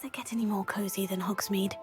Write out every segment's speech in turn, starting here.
Does it get any more cozy than Hogsmeade?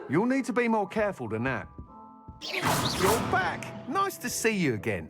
You'll need to be more careful than that. You're back! Nice to see you again.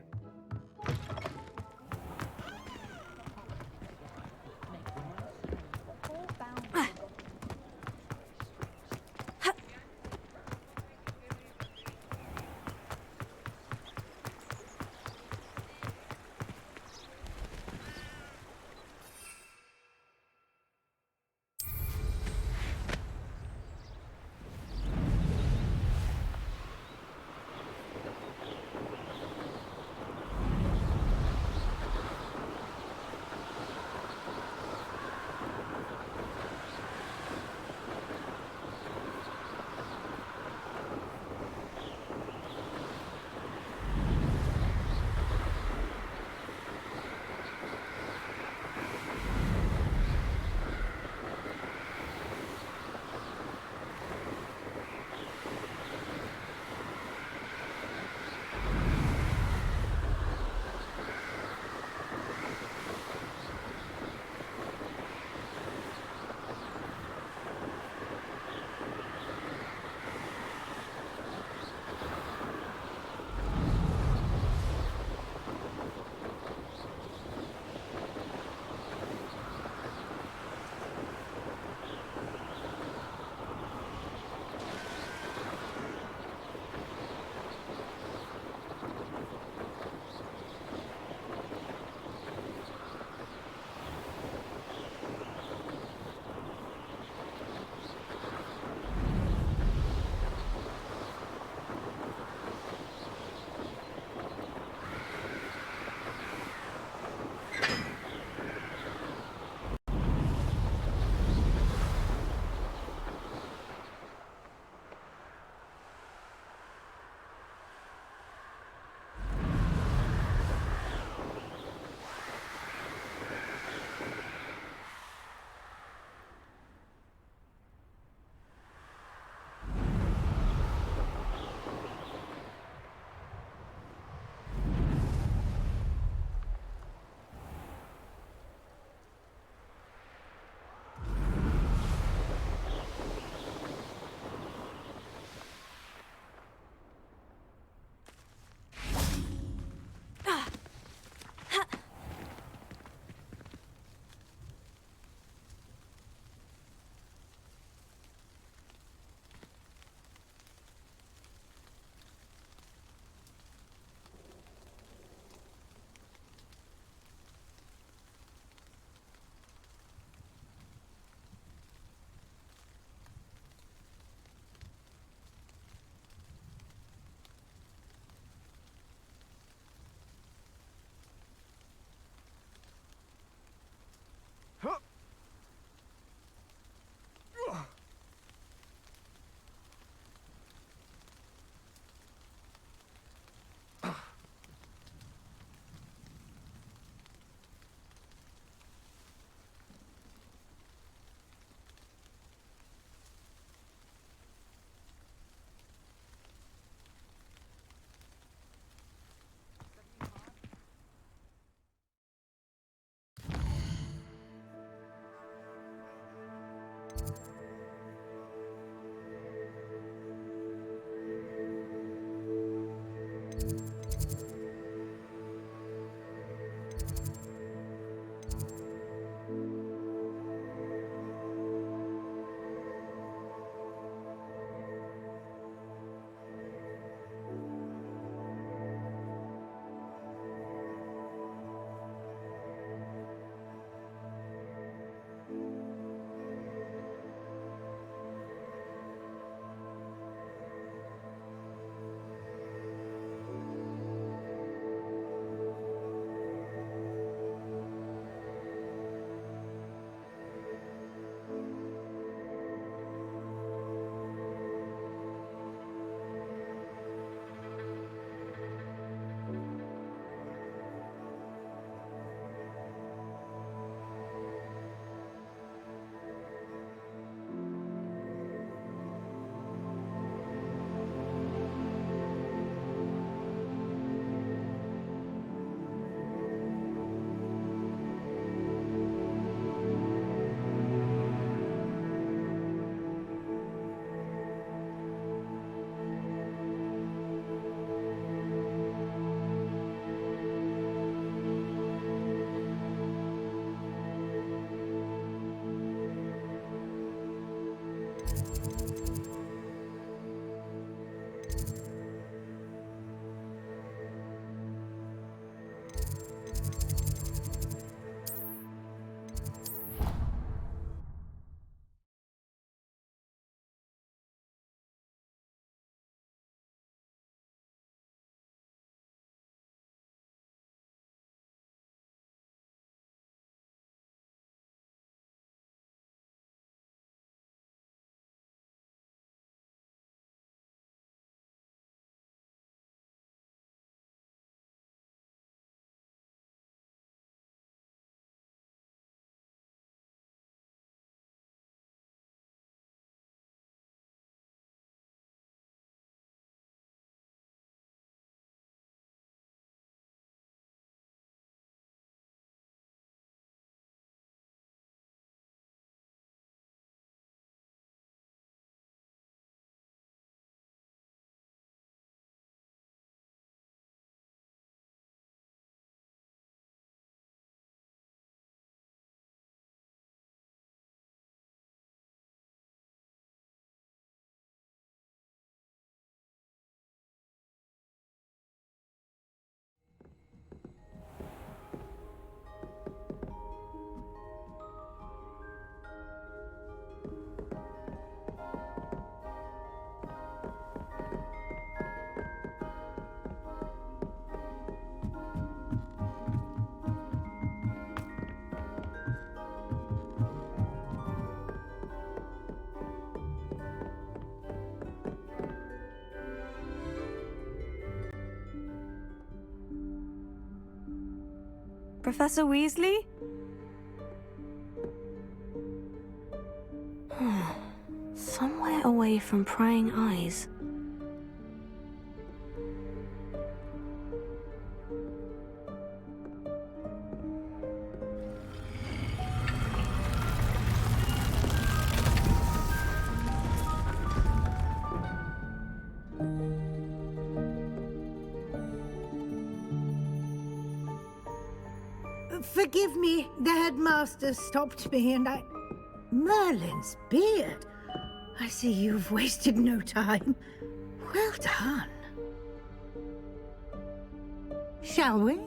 Professor Weasley? Somewhere away from prying eyes. Forgive me, the headmaster stopped me and I... Merlin's beard. I see you've wasted no time. Well done. Shall we?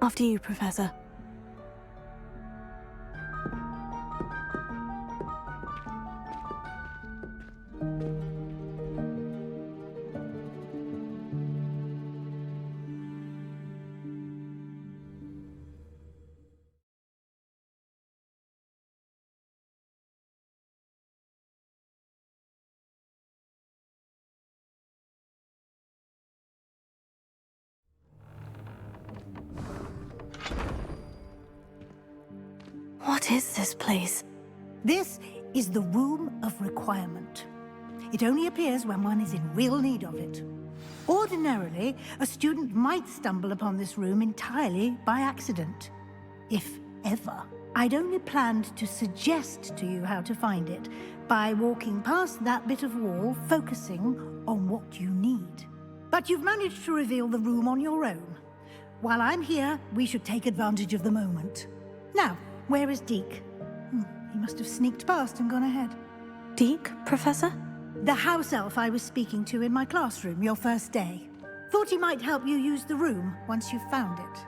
After you, Professor. What is this place? This is the Room of Requirement. It only appears when one is in real need of it. Ordinarily, a student might stumble upon this room entirely by accident. If ever. I'd only planned to suggest to you how to find it by walking past that bit of wall, focusing on what you need. But you've managed to reveal the room on your own. While I'm here, we should take advantage of the moment. Now, where is Deke? He must have sneaked past and gone ahead. Deke, Professor? The house elf I was speaking to in my classroom your first day. Thought he might help you use the room once you've found it.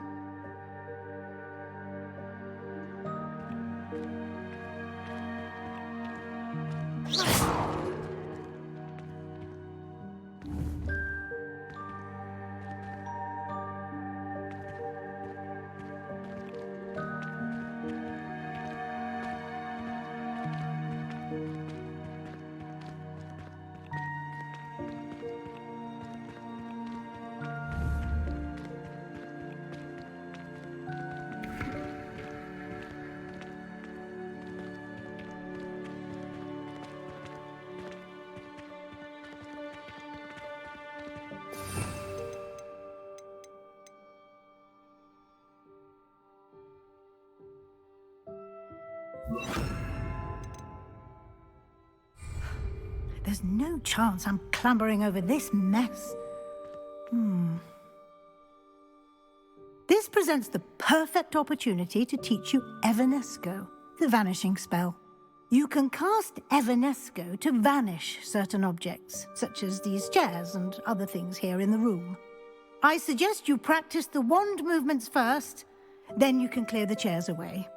There's no chance I'm clambering over this mess. This presents the perfect opportunity to teach you Evanesco, the vanishing spell. You can cast Evanesco to vanish certain objects, such as these chairs and other things here in the room. I suggest you practice the wand movements first, then you can clear the chairs away.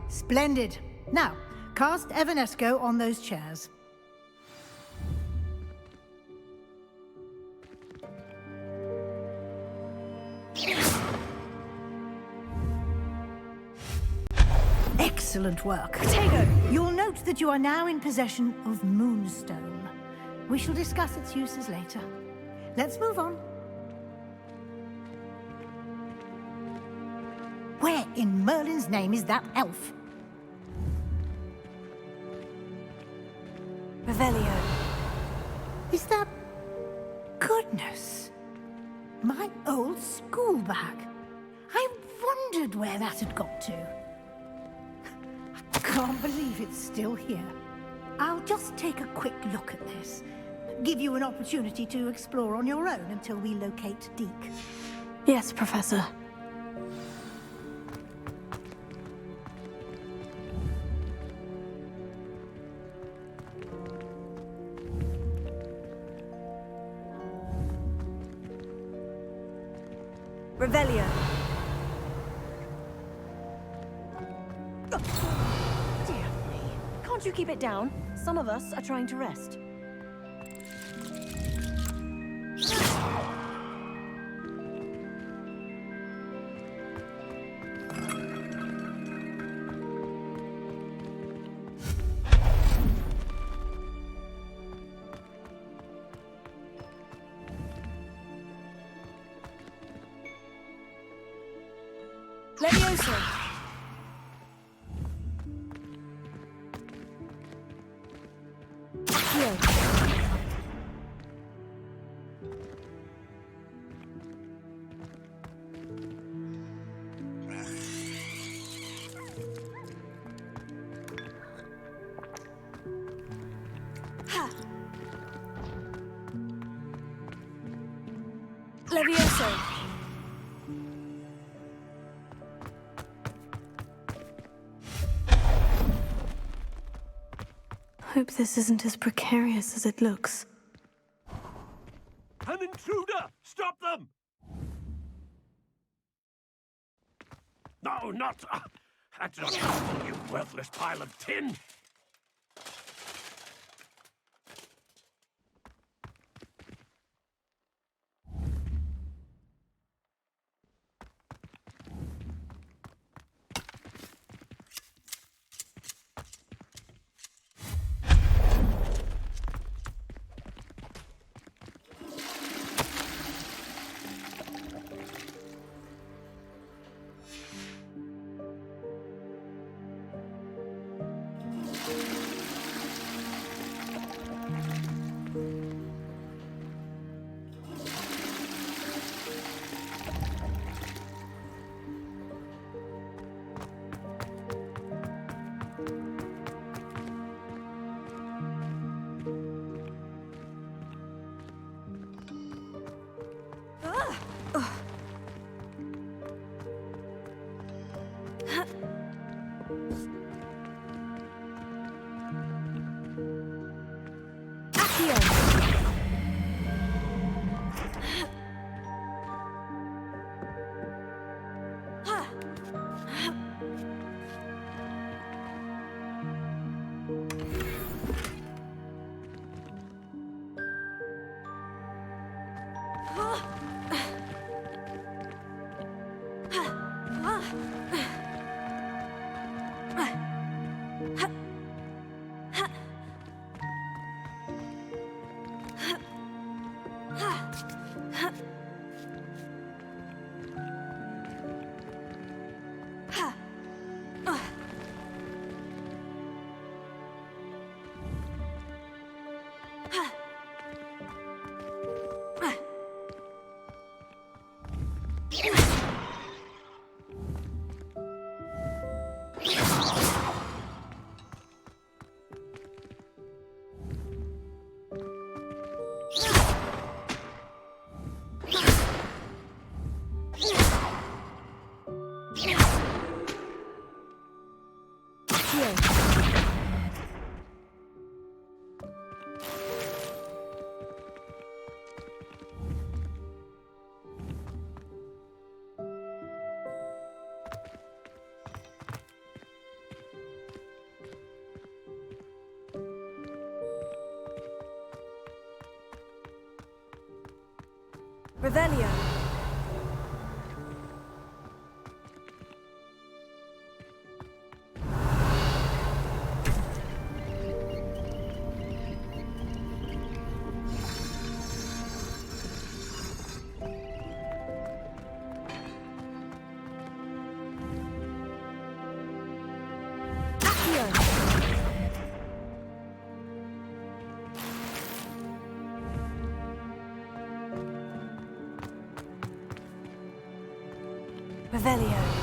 Splendid. Now, cast Evanesco on those chairs. Excellent work. Tego, you'll note that you are now in possession of Moonstone. We shall discuss its uses later. Let's move on. Where in Merlin's name is that elf? Revelio. Is that... Goodness. My old school bag. I wondered where that had got to. I can't believe it's still here. I'll just take a quick look at this. Give you an opportunity to explore on your own until we locate Deke. Yes, Professor. Revelio. Dear me. Can't you keep it down? Some of us are trying to rest. Levioso. Accio. Ha. Levioso. Hope this isn't as precarious as it looks. An intruder! Stop them! No, not... that's not possible, you worthless pile of tin! Revelio. Revelio.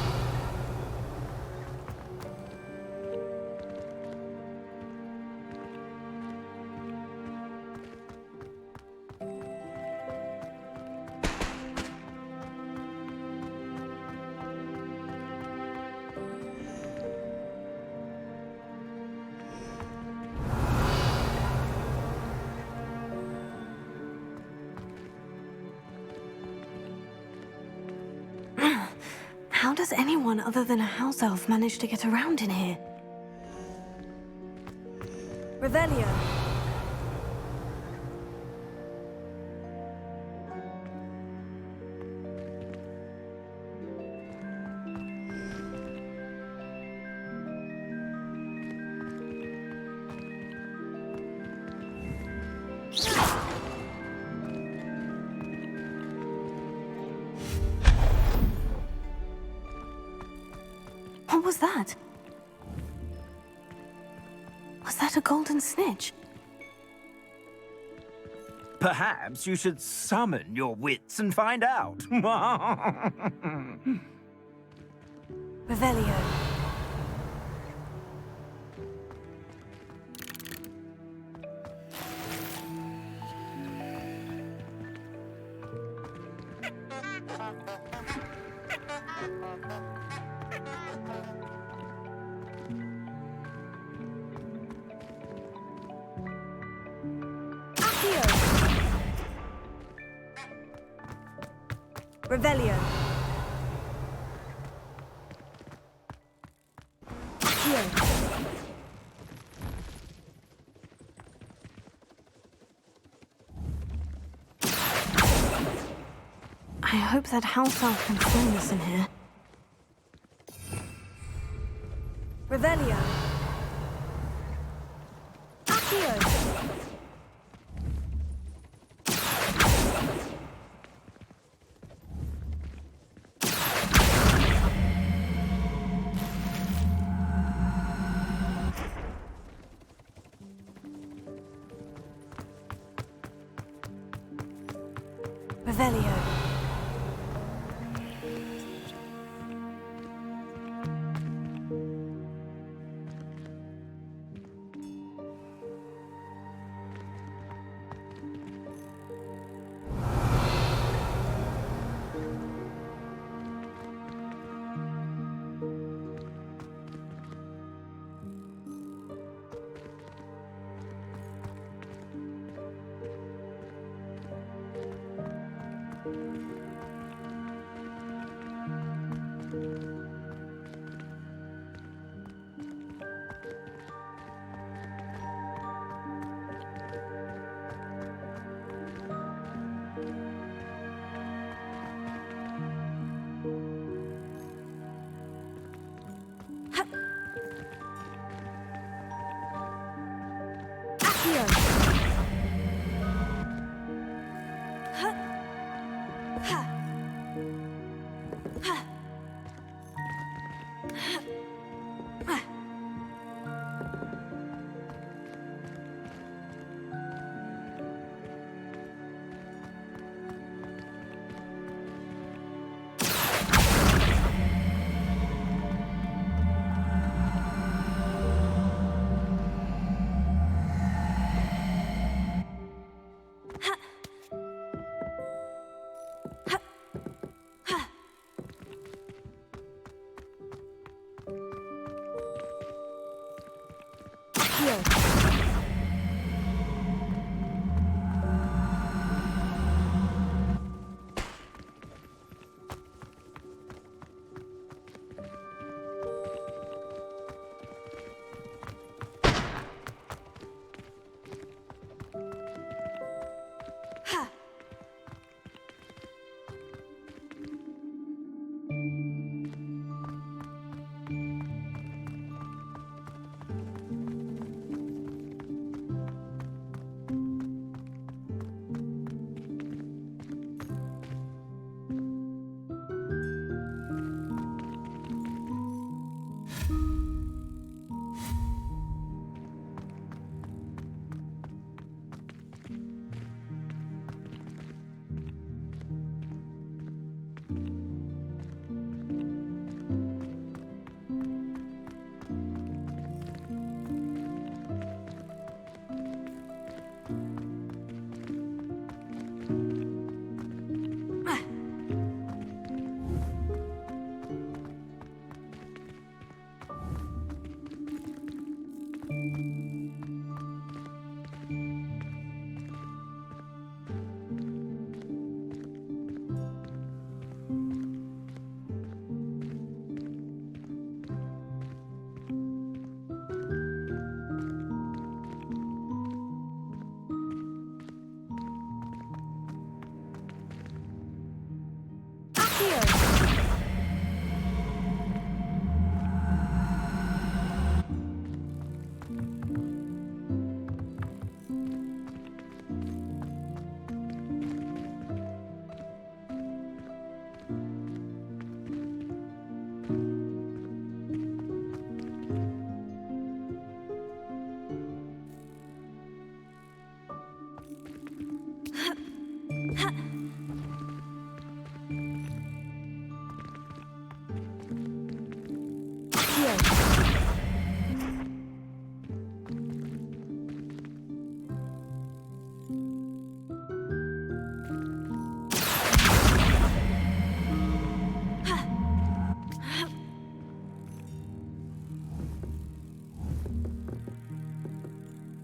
How does anyone other than a house elf manage to get around in here? Revelio. What was that? Was that a golden snitch? Perhaps you should summon your wits and find out. Revelio. Accio. Revelio. Accio. I hope that house elf can find us in here. Revelio. Accio. Revelio. Accio. Ha. Ha. Ha. Ha.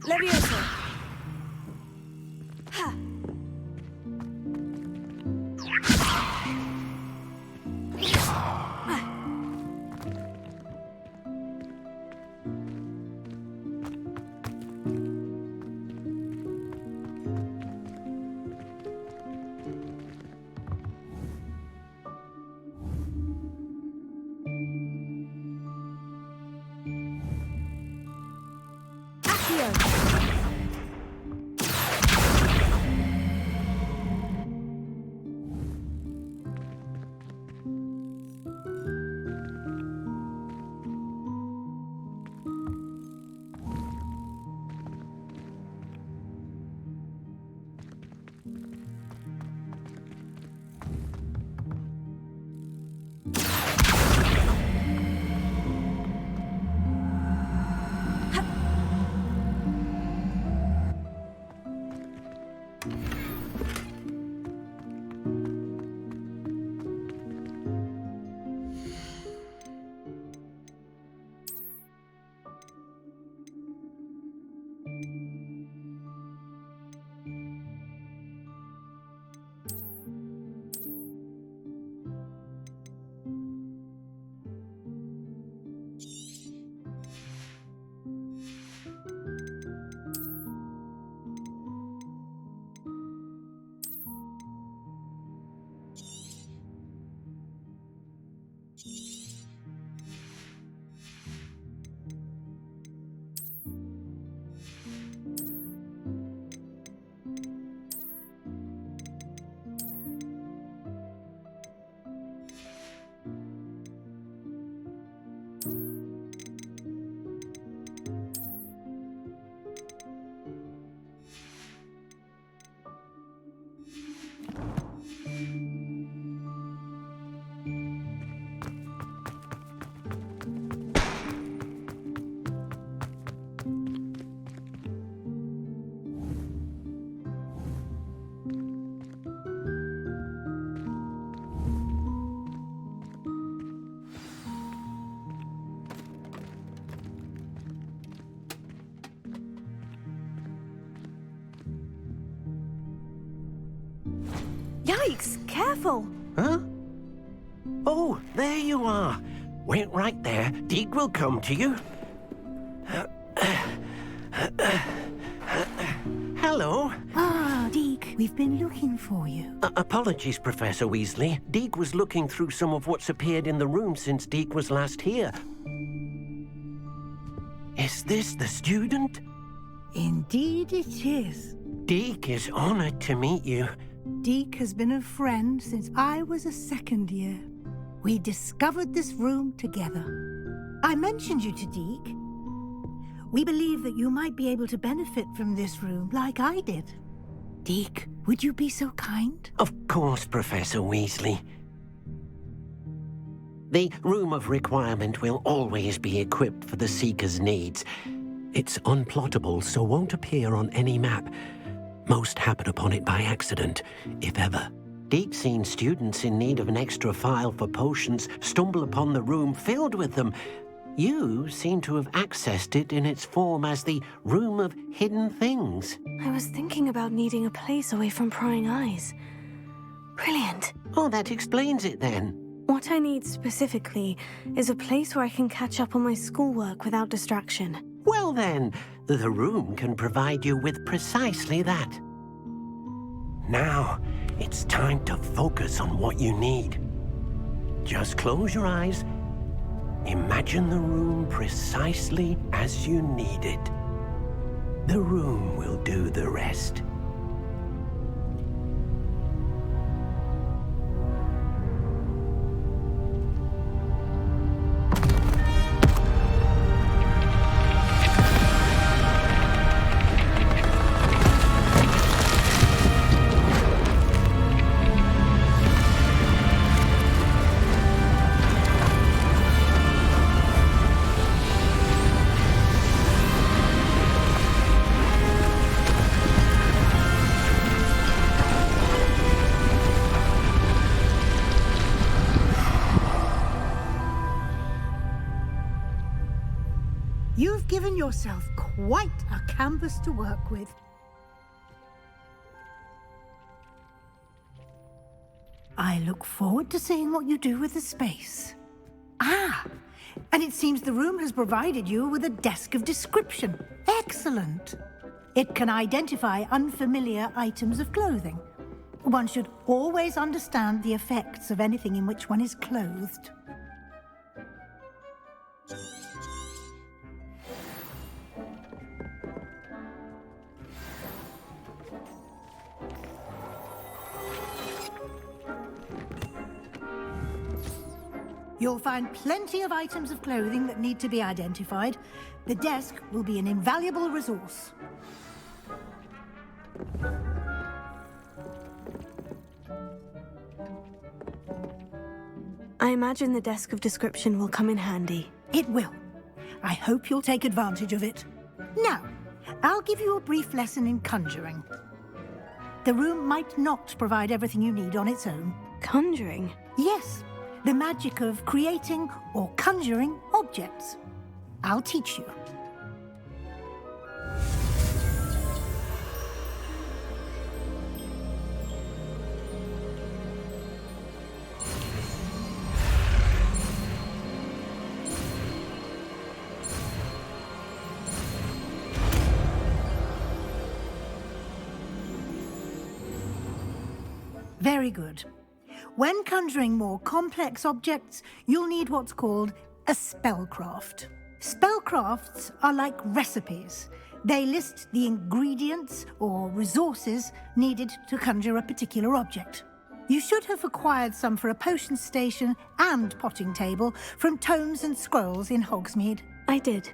Levioso. Ha. Yikes! Careful! Huh? Oh, there you are. Wait right there. Deek will come to you. Hello. Ah, Deke, we've been looking for you. Apologies, Professor Weasley. Deek was looking through some of what's appeared in the room since Deek was last here. Is this the student? Indeed it is. Deek is honored to meet you. Deke has been a friend since I was a second year. We discovered this room together. I mentioned you to Deke. We believe that you might be able to benefit from this room like I did. Deke, would you be so kind? Of course, Professor Weasley. The Room of Requirement will always be equipped for the Seeker's needs. It's unplottable, so won't appear on any map. Most happen upon it by accident, if ever. Deke's seen students in need of an extra file for potions stumble upon the room filled with them. You seem to have accessed it in its form as the Room of Hidden Things. I was thinking about needing a place away from prying eyes. Brilliant. Oh, that explains it then. What I need specifically is a place where I can catch up on my schoolwork without distraction. Well then, the room can provide you with precisely that. Now, it's time to focus on what you need. Just close your eyes. Imagine the room precisely as you need it. The room will do the rest. You've given yourself quite a canvas to work with. I look forward to seeing what you do with the space. Ah, and it seems the room has provided you with a desk of description. Excellent. It can identify unfamiliar items of clothing. One should always understand the effects of anything in which one is clothed. You'll find plenty of items of clothing that need to be identified. The desk will be an invaluable resource. I imagine the desk of description will come in handy. It will. I hope you'll take advantage of it. Now, I'll give you a brief lesson in conjuring. The room might not provide everything you need on its own. Conjuring? Yes, the magic of creating or conjuring objects. I'll teach you. Very good. When conjuring more complex objects, you'll need what's called a spellcraft. Spellcrafts are like recipes. They list the ingredients or resources needed to conjure a particular object. You should have acquired some for a potion station and potting table from tomes and scrolls in Hogsmeade. I did.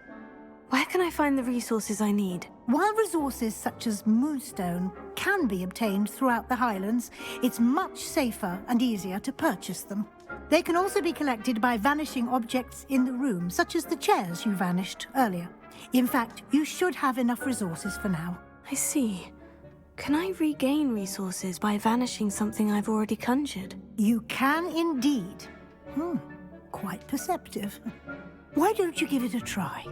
Where can I find the resources I need? While resources such as moonstone can be obtained throughout the Highlands, it's much safer and easier to purchase them. They can also be collected by vanishing objects in the room, such as the chairs you vanished earlier. In fact, you should have enough resources for now. I see. Can I regain resources by vanishing something I've already conjured? You can indeed. Quite perceptive. Why don't you give it a try?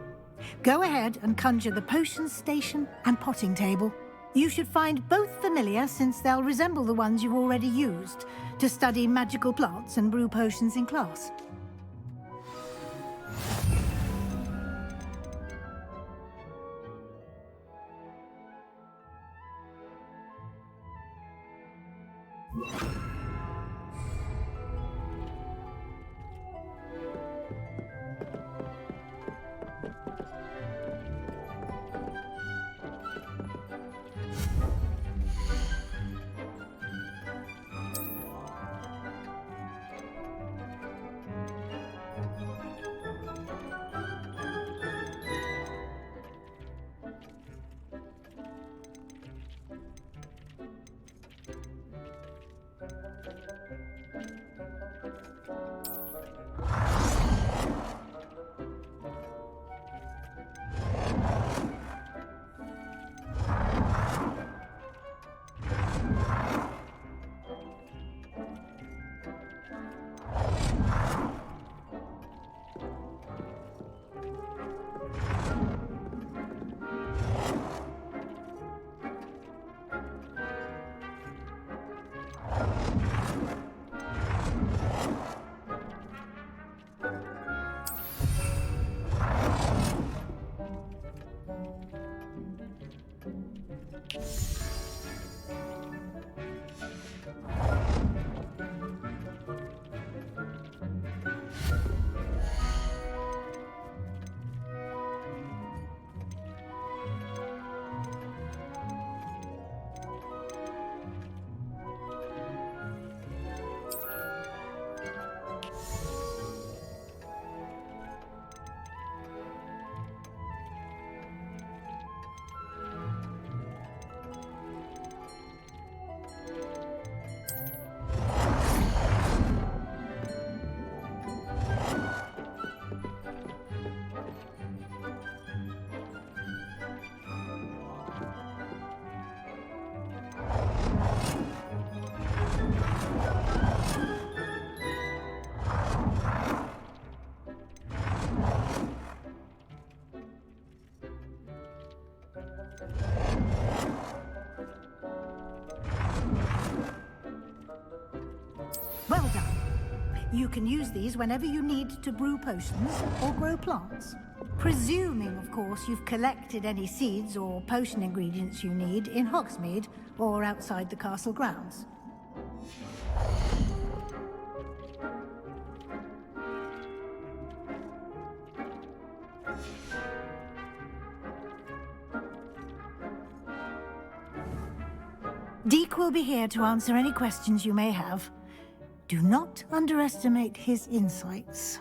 Go ahead and conjure the potion station and potting table. You should find both familiar, since they'll resemble the ones you've already used to study magical plants and brew potions in class. You can use these whenever you need to brew potions or grow plants. Presuming, of course, you've collected any seeds or potion ingredients you need in Hogsmeade or outside the castle grounds. Deke will be here to answer any questions you may have. Do not underestimate his insights.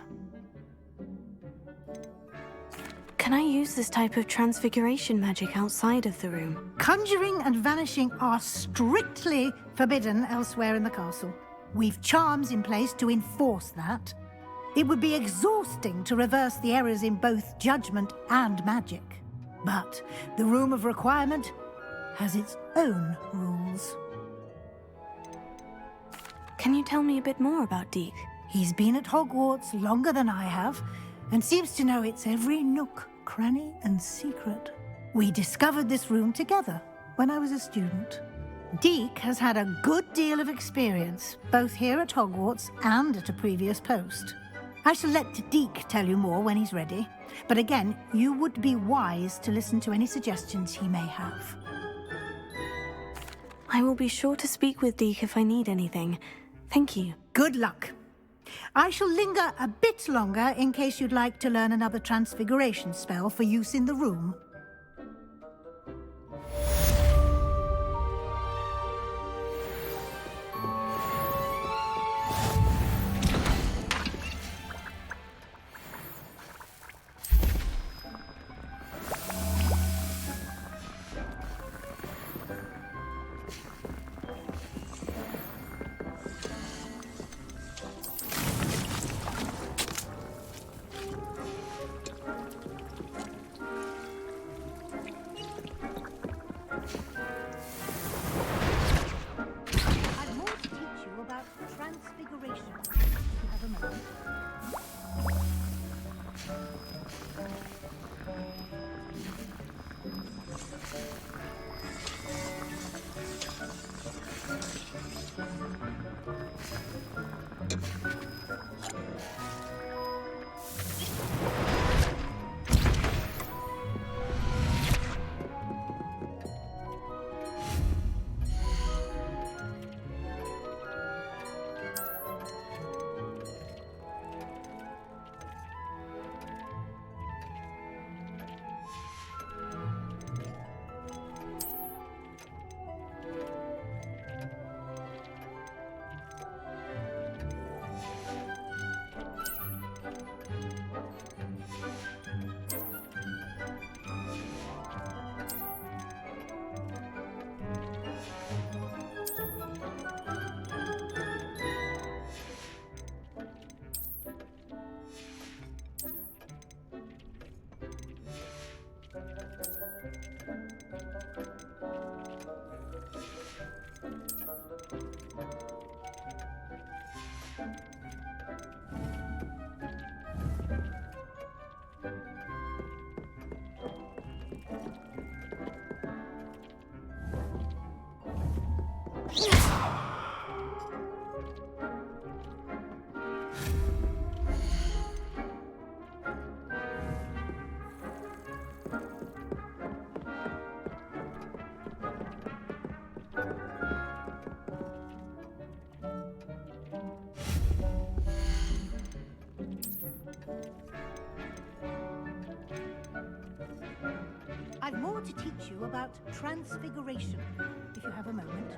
Can I use this type of transfiguration magic outside of the room? Conjuring and vanishing are strictly forbidden elsewhere in the castle. We've charms in place to enforce that. It would be exhausting to reverse the errors in both judgment and magic. But the Room of Requirement has its own rules. Can you tell me a bit more about Deke? He's been at Hogwarts longer than I have, and seems to know its every nook, cranny, and secret. We discovered this room together when I was a student. Deke has had a good deal of experience, both here at Hogwarts and at a previous post. I shall let Deke tell you more when he's ready, but again, you would be wise to listen to any suggestions he may have. I will be sure to speak with Deke if I need anything. Thank you. Good luck. I shall linger a bit longer in case you'd like to learn another transfiguration spell for use in the room. I've more to teach you about transfiguration, if you have a moment.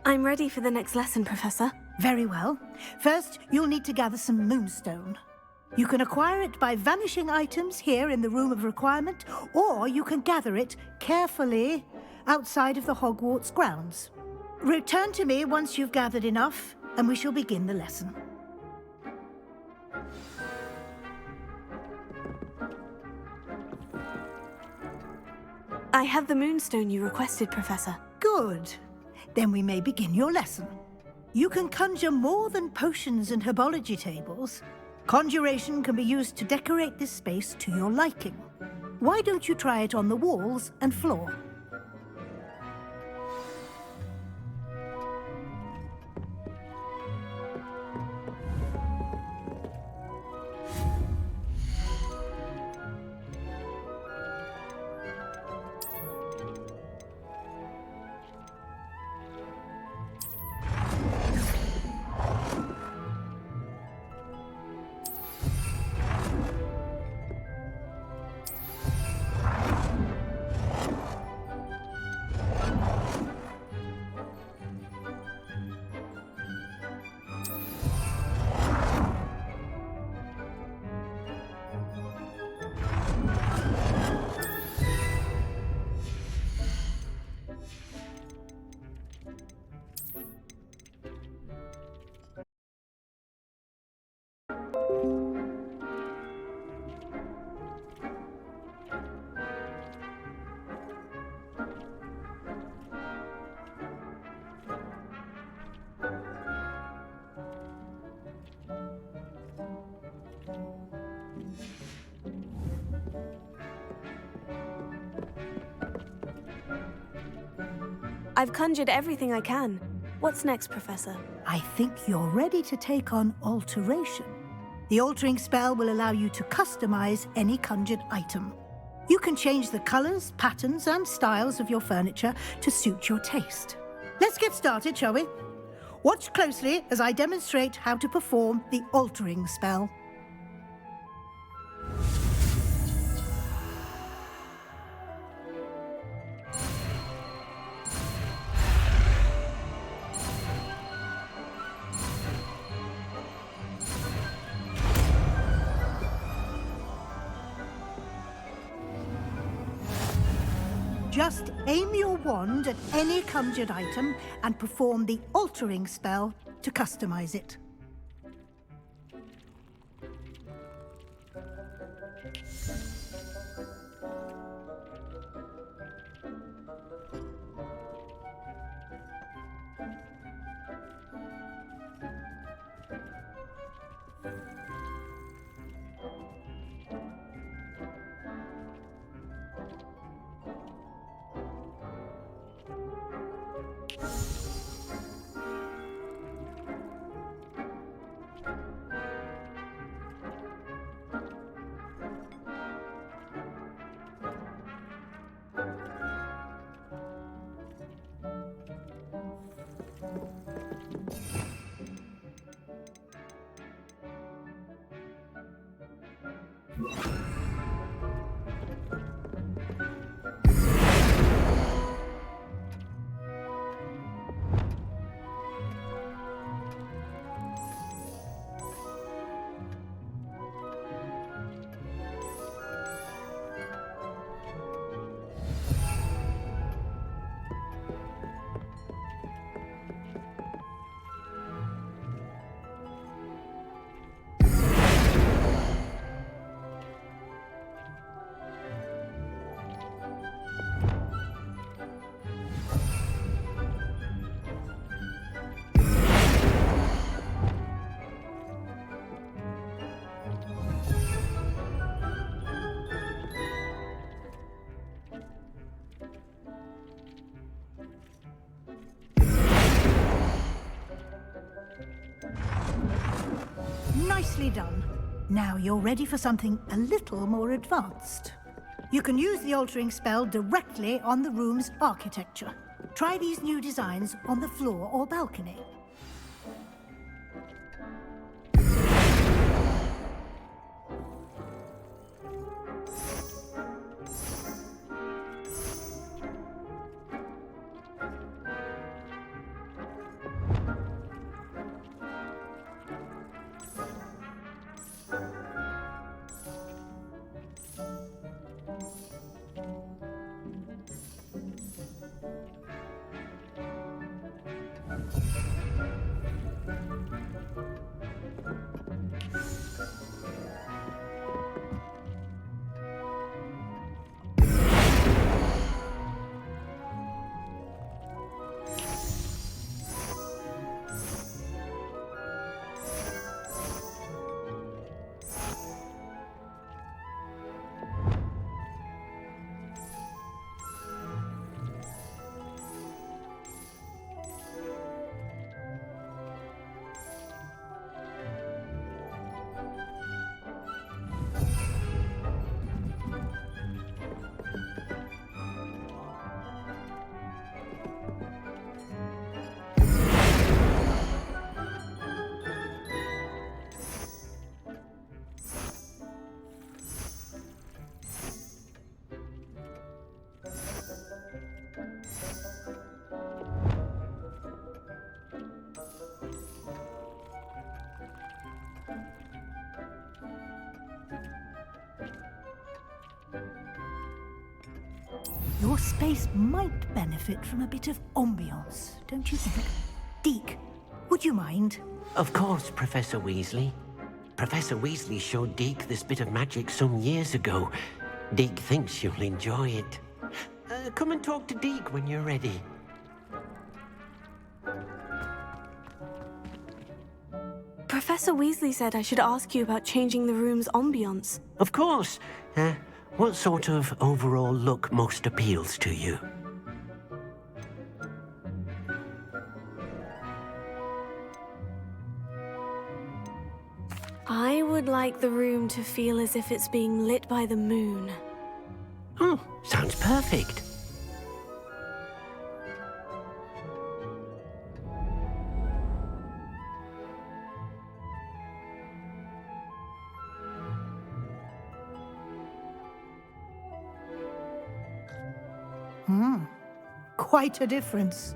I'm ready for the next lesson, Professor. Very well. First, you'll need to gather some moonstone. You can acquire it by vanishing items here in the Room of Requirement, or you can gather it carefully outside of the Hogwarts grounds. Return to me once you've gathered enough, and we shall begin the lesson. I have the moonstone you requested, Professor. Good. Then we may begin your lesson. You can conjure more than potions and herbology tables. Conjuration can be used to decorate this space to your liking. Why don't you try it on the walls and floor? I've conjured everything I can. What's next, Professor? I think you're ready to take on alteration. The altering spell will allow you to customize any conjured item. You can change the colors, patterns, and styles of your furniture to suit your taste. Let's get started, shall we? Watch closely as I demonstrate how to perform the altering spell. Just aim your wand at any conjured item and perform the altering spell to customize it. Nicely done. Now you're ready for something a little more advanced. You can use the altering spell directly on the room's architecture. Try these new designs on the floor or balcony. Your space might benefit from a bit of ambiance, don't you think? Deke, would you mind? Of course, Professor Weasley. Professor Weasley showed Deke this bit of magic some years ago. Deke thinks you'll enjoy it. Come and talk to Deke when you're ready. Professor Weasley said I should ask you about changing the room's ambiance. Of course. What sort of overall look most appeals to you? I would like the room to feel as if it's being lit by the moon. Oh, sounds perfect. Quite a difference.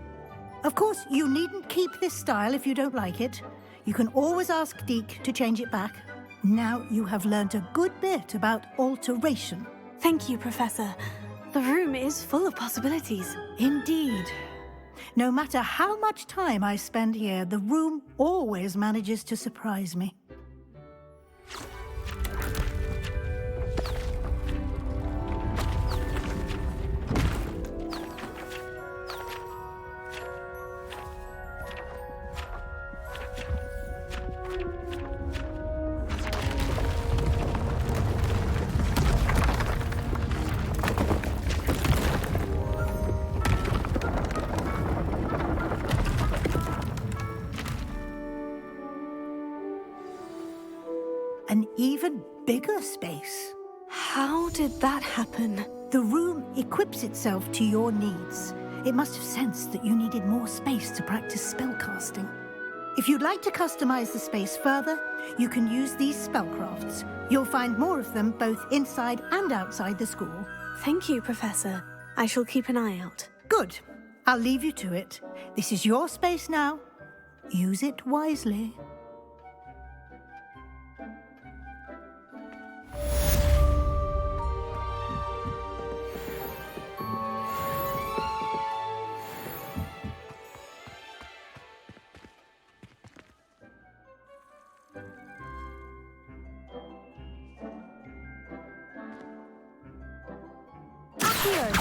Of course, you needn't keep this style if you don't like it. You can always ask Deke to change it back. Now you have learnt a good bit about alteration. Thank you, Professor. The room is full of possibilities. Indeed. No matter how much time I spend here, the room always manages to surprise me. An even bigger space. How did that happen? The room equips itself to your needs. It must have sensed that you needed more space to practice spellcasting. If you'd like to customize the space further, you can use these spellcrafts. You'll find more of them both inside and outside the school. Thank you, Professor. I shall keep an eye out. Good. I'll leave you to it. This is your space now. Use it wisely. Here.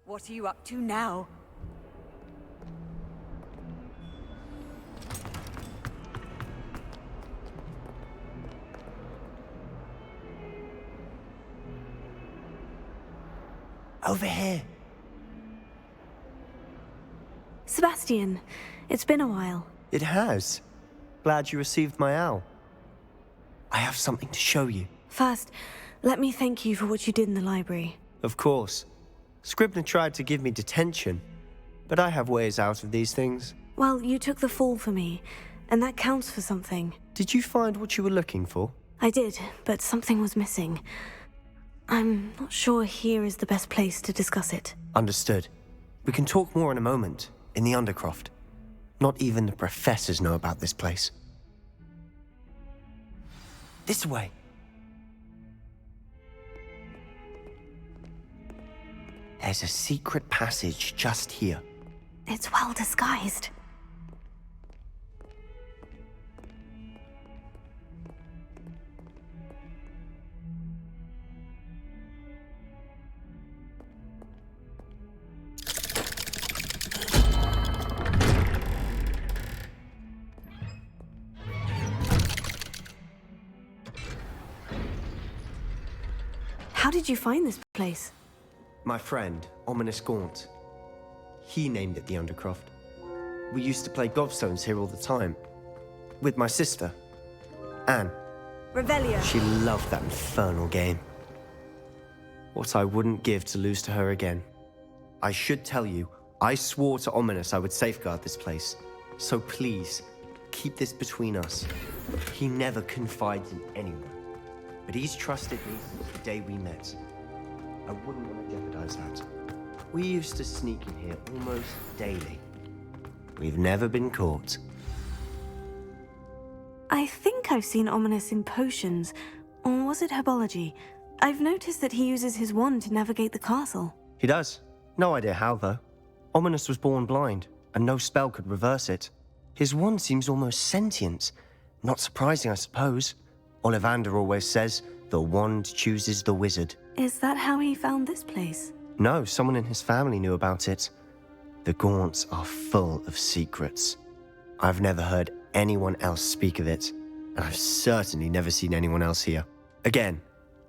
What are you up to now? Over here. Sebastian, it's been a while. It has. Glad you received my owl. I have something to show you. First, let me thank you for what you did in the library. Of course. Scribner tried to give me detention, but I have ways out of these things. Well, you took the fall for me, and that counts for something. Did you find what you were looking for? I did, but something was missing. I'm not sure here is the best place to discuss it. Understood. We can talk more in a moment, in the Undercroft. Not even the professors know about this place. This way. There's a secret passage just here. It's well disguised. How did you find this place? My friend, Ominous Gaunt. He named it the Undercroft. We used to play gobstones here all the time. With my sister, Anne. Revelio. She loved that infernal game. What I wouldn't give to lose to her again. I should tell you, I swore to Ominous I would safeguard this place. So please, keep this between us. He never confides in anyone. But he's trusted me since the day we met. I wouldn't want to jeopardize that. We used to sneak in here almost daily. We've never been caught. I think I've seen Ominous in potions, or was it herbology? I've noticed that he uses his wand to navigate the castle. He does. No idea how, though. Ominous was born blind, and no spell could reverse it. His wand seems almost sentient. Not surprising, I suppose. Ollivander always says, the wand chooses the wizard. Is that how he found this place? No, someone in his family knew about it. The Gaunts are full of secrets. I've never heard anyone else speak of it, and I've certainly never seen anyone else here. Again,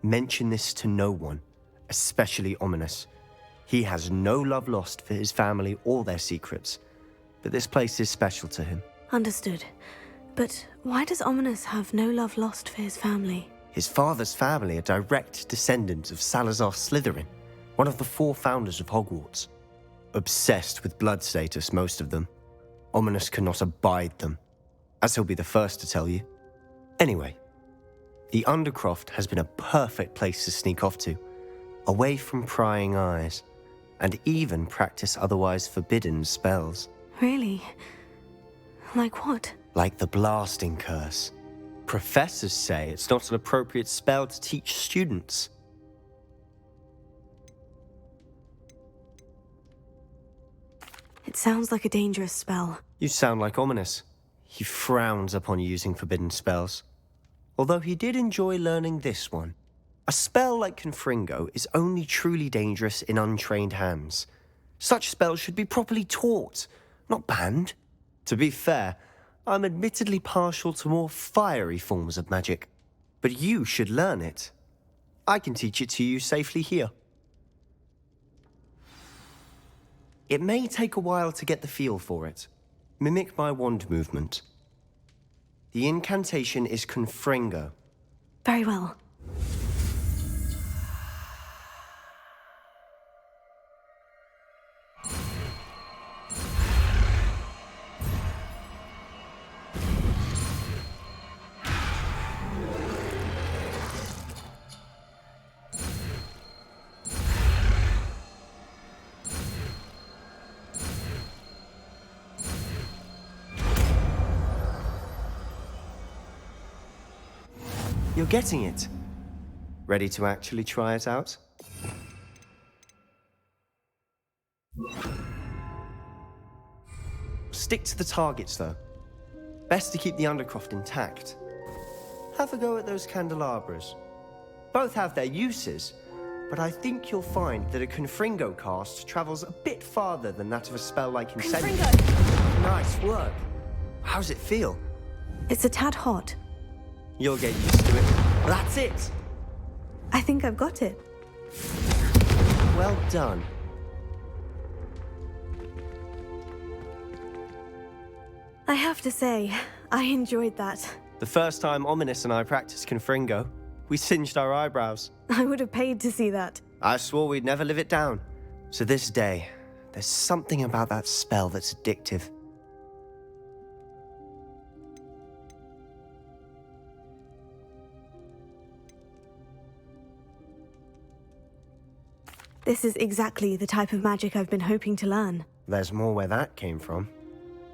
mention this to no one, especially Ominous. He has no love lost for his family or their secrets, but this place is special to him. Understood. But why does Ominous have no love lost for his family? His father's family are direct descendants of Salazar Slytherin, one of the 4 founders of Hogwarts. Obsessed with blood status, most of them. Ominous cannot abide them, as he'll be the first to tell you. Anyway, the Undercroft has been a perfect place to sneak off to, away from prying eyes, and even practice otherwise forbidden spells. Really? Like what? Like the blasting curse. Professors say it's not an appropriate spell to teach students. It sounds like a dangerous spell. You sound like Ominous. He frowns upon using forbidden spells. Although he did enjoy learning this one. A spell like Confringo is only truly dangerous in untrained hands. Such spells should be properly taught, not banned. To be fair, I'm admittedly partial to more fiery forms of magic. But you should learn it. I can teach it to you safely here. It may take a while to get the feel for it. Mimic my wand movement. The incantation is Confringo. Very well. You're getting it. Ready to actually try it out? Stick to the targets, though. Best to keep the Undercroft intact. Have a go at those candelabras. Both have their uses, but I think you'll find that a Confringo cast travels a bit farther than that of a spell like Incendiary. Nice work. How's it feel? It's a tad hot. You'll get used to it. That's it! I think I've got it. Well done. I have to say, I enjoyed that. The first time Ominous and I practiced Confringo, we singed our eyebrows. I would have paid to see that. I swore we'd never live it down. So this day, there's something about that spell that's addictive. This is exactly the type of magic I've been hoping to learn. There's more where that came from.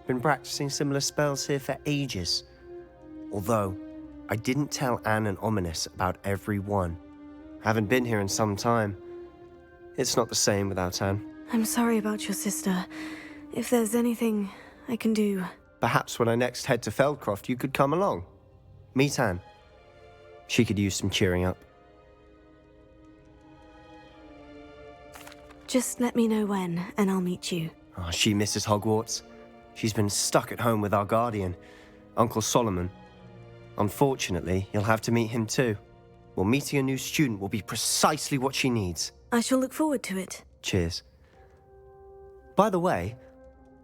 Been practicing similar spells here for ages. Although, I didn't tell Anne and Ominous about every one. Haven't been here in some time. It's not the same without Anne. I'm sorry about your sister. If there's anything I can do... Perhaps when I next head to Feldcroft, you could come along. Meet Anne. She could use some cheering up. Just let me know when, and I'll meet you. Oh, she misses Hogwarts. She's been stuck at home with our guardian, Uncle Solomon. Unfortunately, you'll have to meet him too. Well, meeting a new student will be precisely what she needs. I shall look forward to it. Cheers. By the way,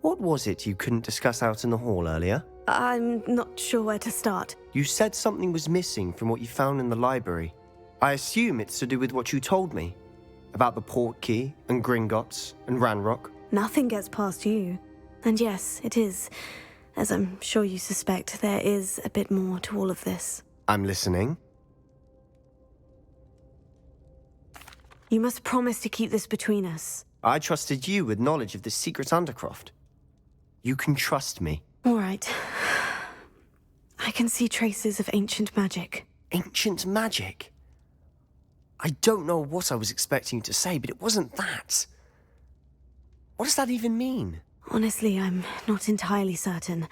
what was it you couldn't discuss out in the hall earlier? I'm not sure where to start. You said something was missing from what you found in the library. I assume it's to do with what you told me. About the Portkey, and Gringotts, and Ranrock. Nothing gets past you. And yes, it is. As I'm sure you suspect, there is a bit more to all of this. I'm listening. You must promise to keep this between us. I trusted you with knowledge of the secret Undercroft. You can trust me. All right. I can see traces of ancient magic. Ancient magic? I don't know what I was expecting you to say, but it wasn't that. What does that even mean? Honestly, I'm not entirely certain.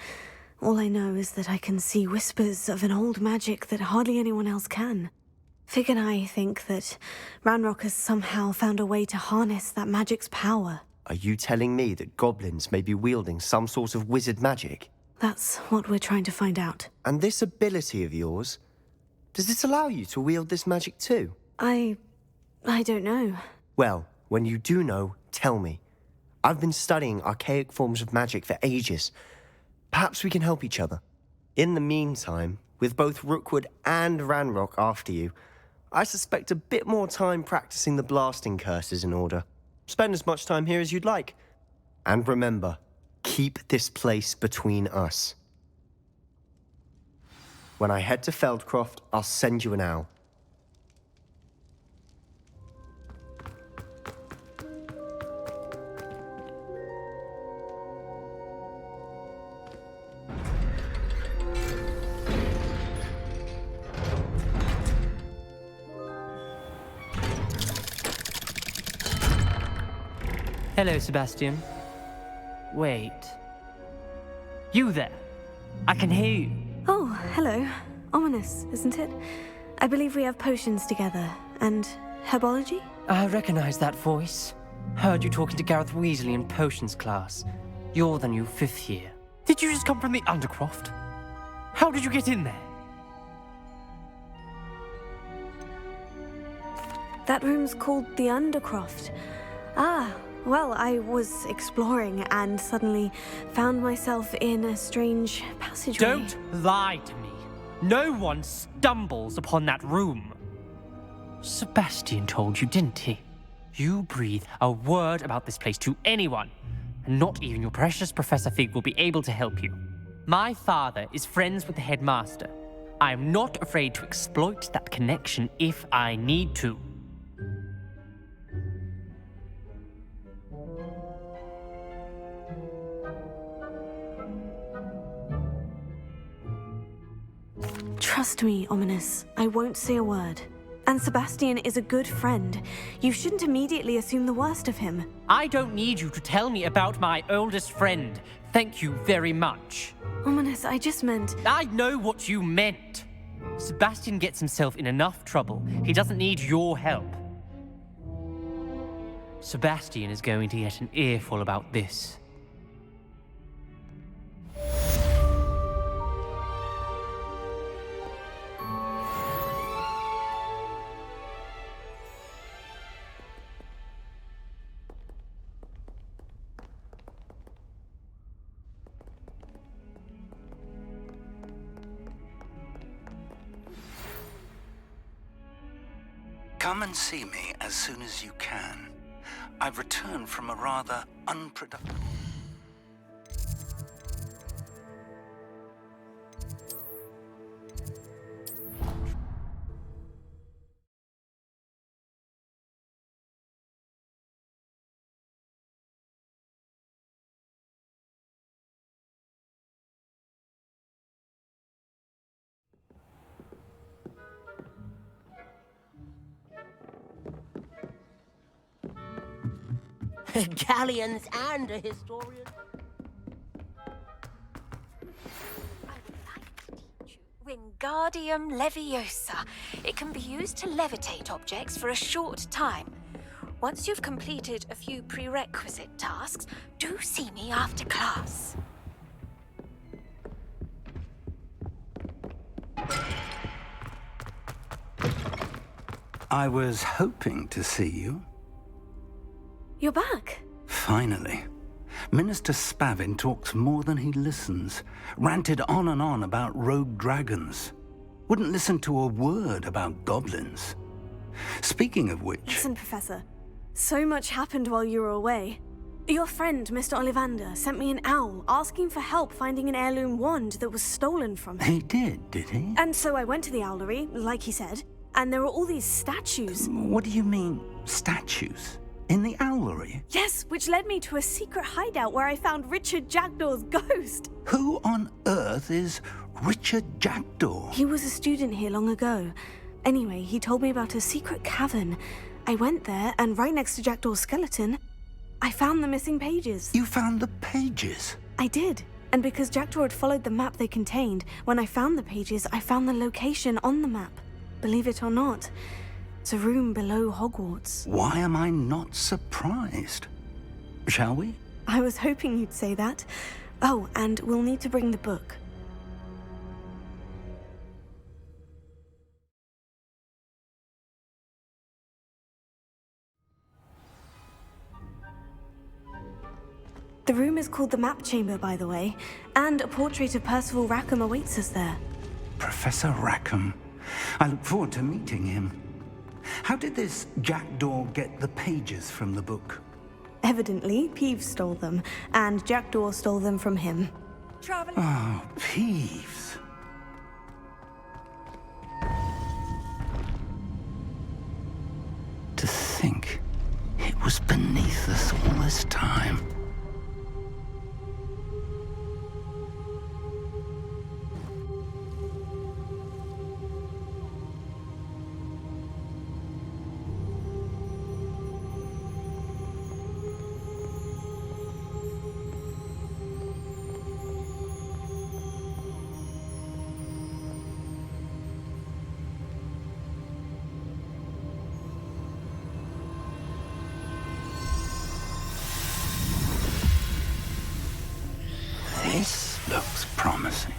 All I know is that I can see whispers of an old magic that hardly anyone else can. Fig and I think that Ranrock has somehow found a way to harness that magic's power. Are you telling me that goblins may be wielding some sort of wizard magic? That's what we're trying to find out. And this ability of yours, does it allow you to wield this magic too? I don't know. Well, when you do know, tell me. I've been studying archaic forms of magic for ages. Perhaps we can help each other. In the meantime, with both Rookwood and Ranrock after you, I suspect a bit more time practicing the blasting curses in order. Spend as much time here as you'd like. And remember, keep this place between us. When I head to Feldcroft, I'll send you an owl. Hello, Sebastian. Wait. You there? I can hear you. Oh, hello. Ominous, isn't it? I believe we have potions together. And herbology? I recognize that voice. Heard you talking to Gareth Weasley in potions class. You're the new 5th year. Did you just come from the Undercroft? How did you get in there? That room's called the Undercroft. Ah, well, I was exploring and suddenly found myself in a strange passageway. Don't lie to me. No one stumbles upon that room. Sebastian told you, didn't he? You breathe a word about this place to anyone, and not even your precious Professor Fig will be able to help you. My father is friends with the headmaster. I am not afraid to exploit that connection if I need to. Trust me, Ominous. I won't say a word. And Sebastian is a good friend. You shouldn't immediately assume the worst of him. I don't need you to tell me about my oldest friend. Thank you very much. Ominous, I just meant... I know what you meant. Sebastian gets himself in enough trouble. He doesn't need your help. Sebastian is going to get an earful about this. Come and see me as soon as you can. I've returned from a rather unproductive... Galleons and a historian. I would like to teach you Wingardium Leviosa. It can be used to levitate objects for a short time. Once you've completed a few prerequisite tasks, do see me after class. I was hoping to see you. You're back. Finally. Minister Spavin talks more than he listens. Ranted on and on about rogue dragons. Wouldn't listen to a word about goblins. Speaking of which... Listen, Professor. So much happened while you were away. Your friend, Mr. Ollivander, sent me an owl asking for help finding an heirloom wand that was stolen from him. He did he? And so I went to the owlery, like he said, and there were all these statues. What do you mean, statues? In the owlery? Yes, which led me to a secret hideout where I found Richard Jackdaw's ghost. Who on earth is Richard Jackdaw? He was a student here long ago. Anyway, he told me about a secret cavern. I went there, and right next to Jackdaw's skeleton, I found the missing pages. You found the pages? I did. And because Jackdaw had followed the map they contained, when I found the pages, I found the location on the map. Believe it or not, it's a room below Hogwarts. Why am I not surprised? Shall we? I was hoping you'd say that. Oh, and we'll need to bring the book. The room is called the Map Chamber, by the way, and a portrait of Percival Rackham awaits us there. Professor Rackham. I look forward to meeting him. How did this Jackdaw get the pages from the book? Evidently, Peeves stole them, and Jackdaw stole them from him. Traveling. Oh, Peeves. To think it was beneath us all this time. This looks promising.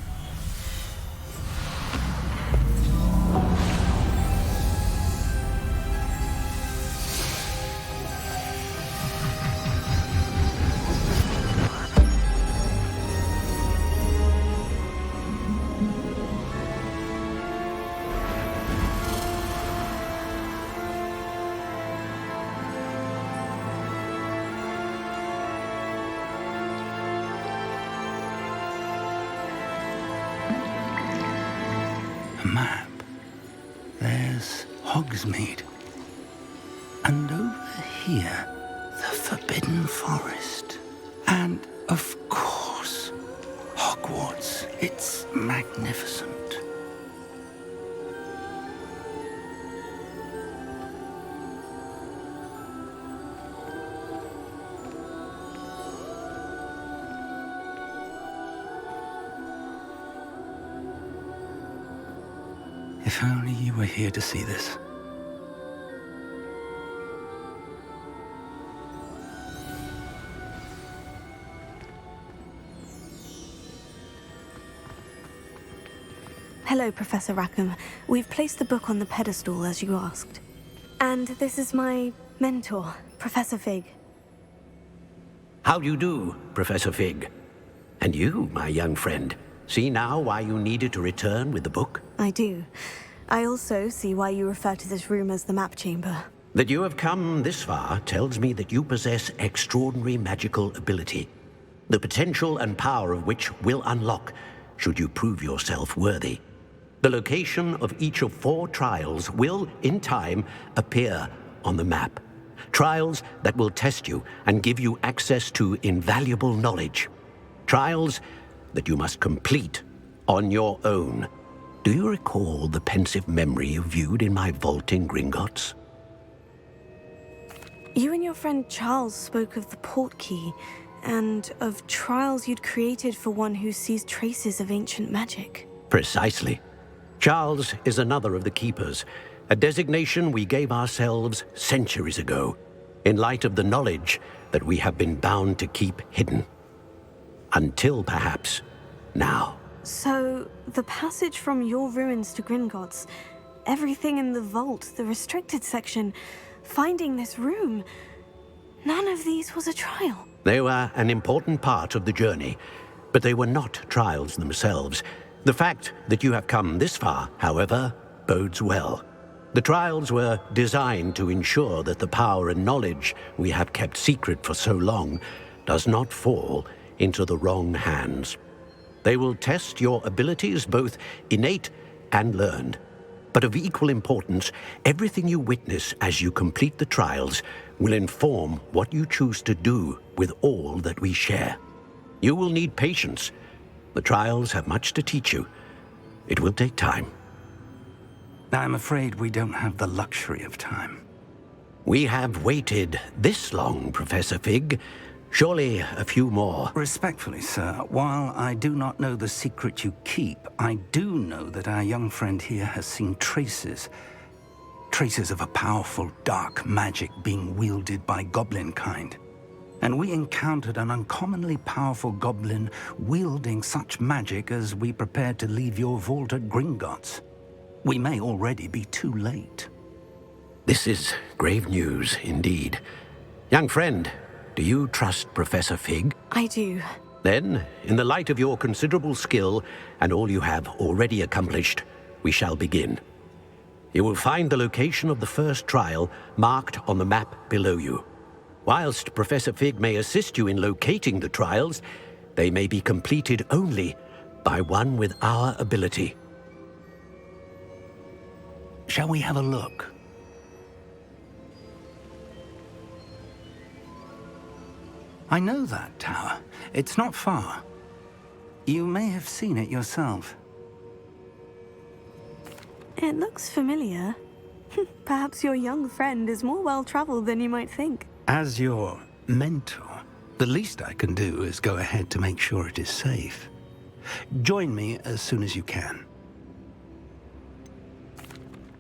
Map. There's Hogsmeade. And over here, the Forbidden Forest. And, of course, Hogwarts. It's magnificent. If only you were here to see this. Hello, Professor Rackham. We've placed the book on the pedestal as you asked. And this is my mentor, Professor Fig. How do you do, Professor Fig? And you, my young friend, see now why you needed to return with the book? I do. I also see why you refer to this room as the map chamber. That you have come this far tells me that you possess extraordinary magical ability, the potential and power of which will unlock should you prove yourself worthy. The location of each of 4 trials will, in time, appear on the map. Trials that will test you and give you access to invaluable knowledge. Trials that you must complete on your own. Do you recall the pensive memory you viewed in my vault in Gringotts? You and your friend Charles spoke of the portkey, and of trials you'd created for one who sees traces of ancient magic. Precisely. Charles is another of the Keepers, a designation we gave ourselves centuries ago, in light of the knowledge that we have been bound to keep hidden. Until, perhaps, now. So, the passage from your ruins to Gringotts, everything in the vault, the restricted section, finding this room, none of these was a trial. They were an important part of the journey, but they were not trials themselves. The fact that you have come this far, however, bodes well. The trials were designed to ensure that the power and knowledge we have kept secret for so long does not fall into the wrong hands. They will test your abilities, both innate and learned. But of equal importance, everything you witness as you complete the trials will inform what you choose to do with all that we share. You will need patience. The trials have much to teach you. It will take time. I'm afraid we don't have the luxury of time. We have waited this long, Professor Fig. Surely a few more. Respectfully, sir, while I do not know the secret you keep, I do know that our young friend here has seen traces of a powerful dark magic being wielded by goblin kind. And we encountered an uncommonly powerful goblin wielding such magic as we prepared to leave your vault at Gringotts. We may already be too late. This is grave news indeed. Young friend, do you trust Professor Fig? I do. Then, in the light of your considerable skill and all you have already accomplished, we shall begin. You will find the location of the first trial marked on the map below you. Whilst Professor Fig may assist you in locating the trials, they may be completed only by one with our ability. Shall we have a look? I know that tower. It's not far. You may have seen it yourself. It looks familiar. Perhaps your young friend is more well-traveled than you might think. As your mentor, the least I can do is go ahead to make sure it is safe. Join me as soon as you can.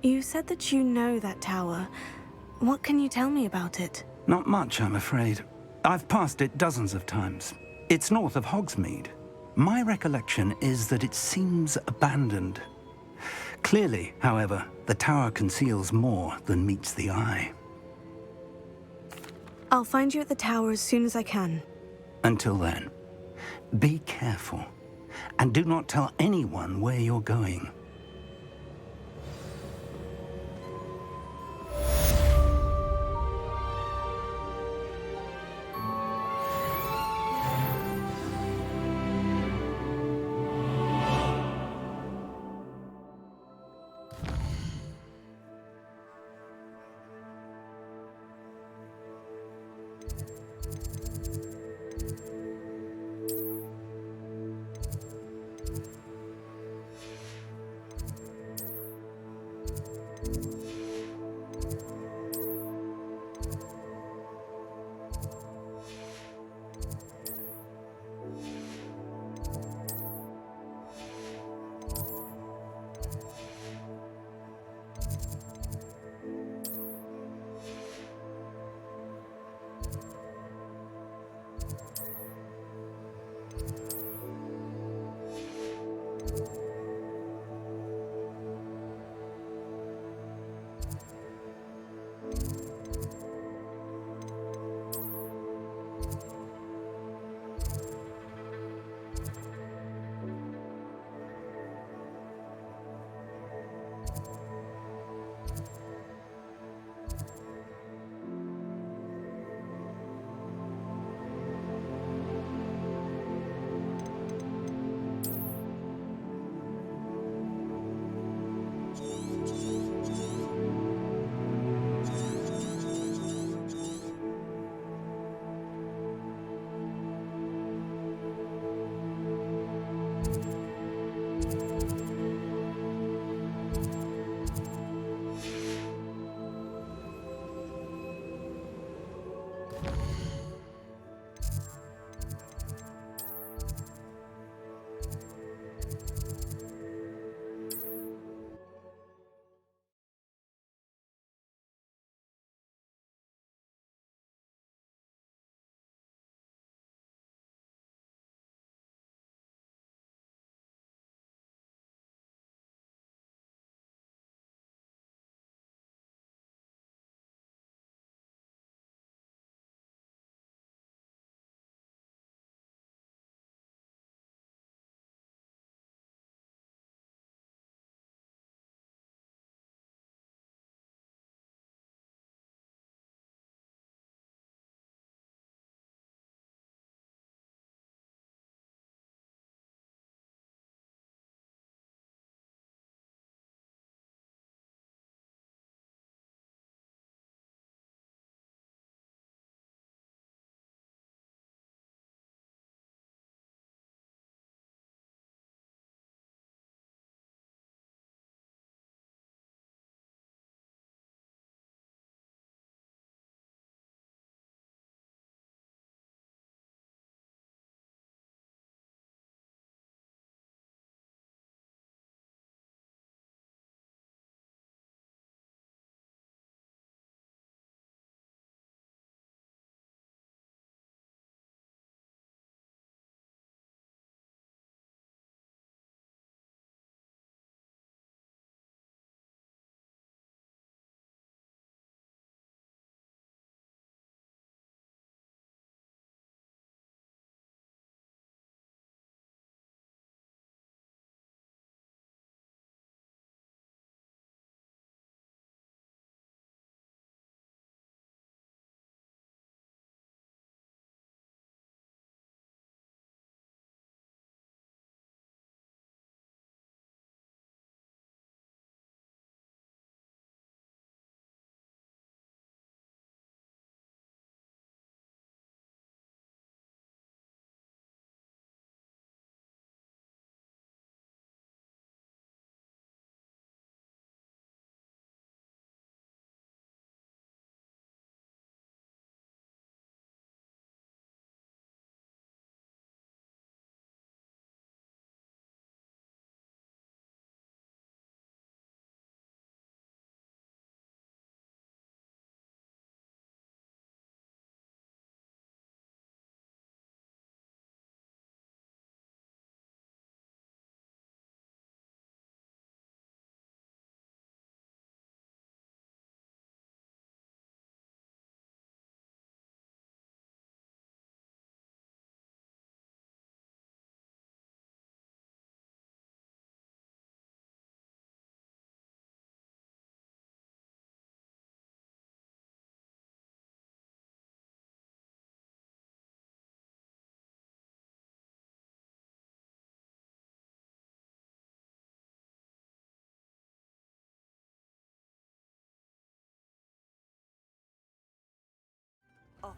You said that you know that tower. What can you tell me about it? Not much, I'm afraid. I've passed it dozens of times. It's north of Hogsmeade. My recollection is that it seems abandoned. Clearly, however, the tower conceals more than meets the eye. I'll find you at the tower as soon as I can. Until then, be careful, and do not tell anyone where you're going.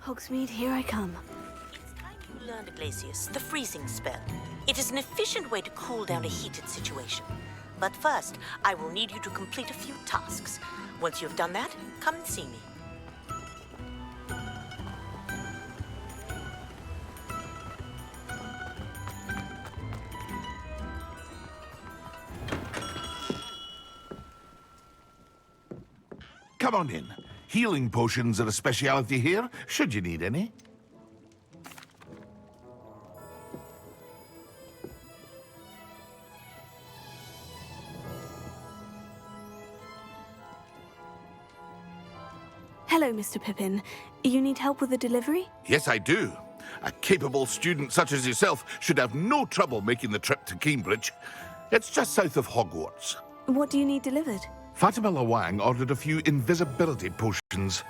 Hogsmeade, here I come. It's time you learned, Glacius, the freezing spell. It is an efficient way to cool down a heated situation. But first, I will need you to complete a few tasks. Once you've done that, come and see me. Come on in. Healing potions are a speciality here, should you need any. Hello, Mr. Pippin. You need help with the delivery? Yes, I do. A capable student such as yourself should have no trouble making the trip to Cambridge. It's just south of Hogwarts. What do you need delivered? Fatima Lawang ordered a few invisibility potions.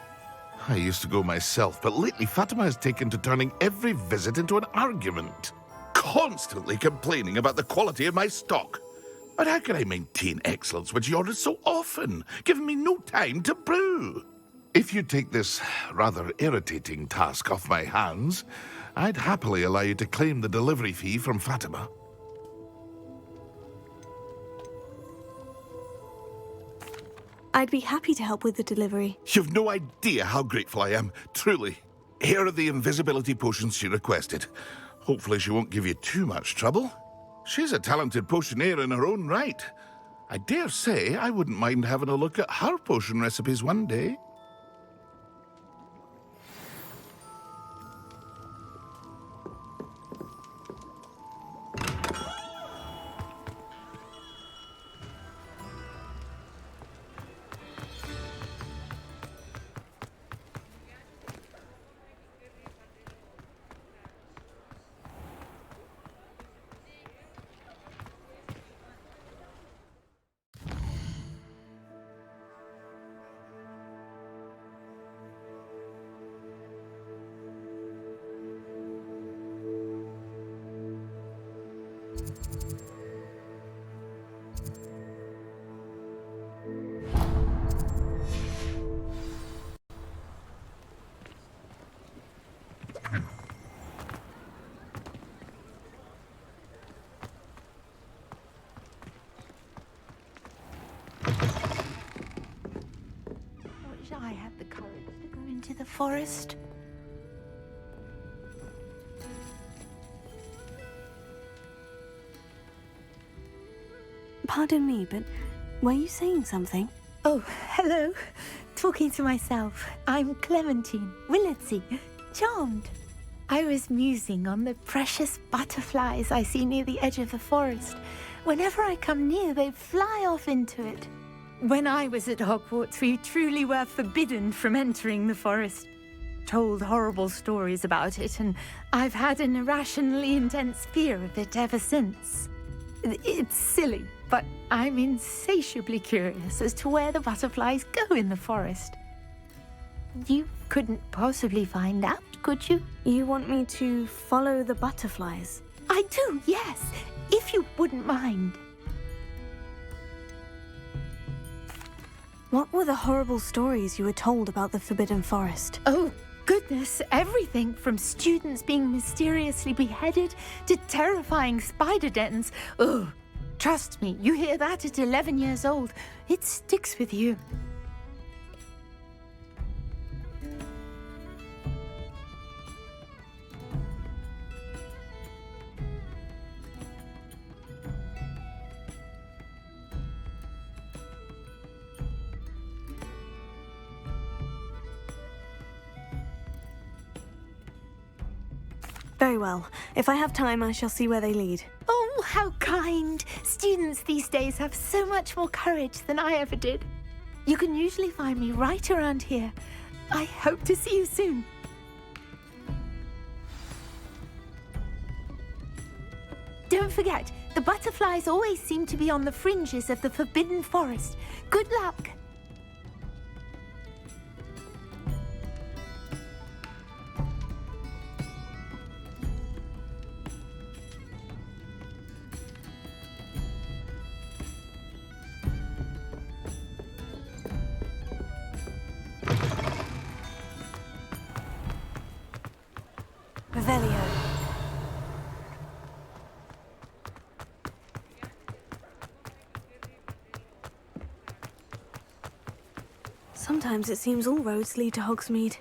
I used to go myself, but lately Fatima has taken to turning every visit into an argument. Constantly complaining about the quality of my stock. But how can I maintain excellence when she orders so often, giving me no time to brew? If you take this rather irritating task off my hands, I'd happily allow you to claim the delivery fee from Fatima. I'd be happy to help with the delivery. You've no idea how grateful I am, truly. Here are the invisibility potions she requested. Hopefully she won't give you too much trouble. She's a talented potioneer in her own right. I dare say I wouldn't mind having a look at her potion recipes one day. Wish I had the courage to go into the forest. Pardon me, but were you saying something? Oh, hello. Talking to myself. I'm Clementine Willardsey. Charmed. I was musing on the precious butterflies I see near the edge of the forest. Whenever I come near, they fly off into it. When I was at Hogwarts, we truly were forbidden from entering the forest. Told horrible stories about it, and I've had an irrationally intense fear of it ever since. It's silly, but I'm insatiably curious as to where the butterflies go in the forest. You couldn't possibly find out, could you? You want me to follow the butterflies? I do, yes, if you wouldn't mind. What were the horrible stories you were told about the Forbidden Forest? Oh, goodness, everything from students being mysteriously beheaded to terrifying spider dens. Ugh, trust me, you hear that at 11 years old, it sticks with you. Very well. If I have time, I shall see where they lead. Oh, how kind! Students these days have so much more courage than I ever did. You can usually find me right around here. I hope to see you soon. Don't forget, the butterflies always seem to be on the fringes of the Forbidden Forest. Good luck! Revelio. Sometimes it seems all roads lead to Hogsmeade.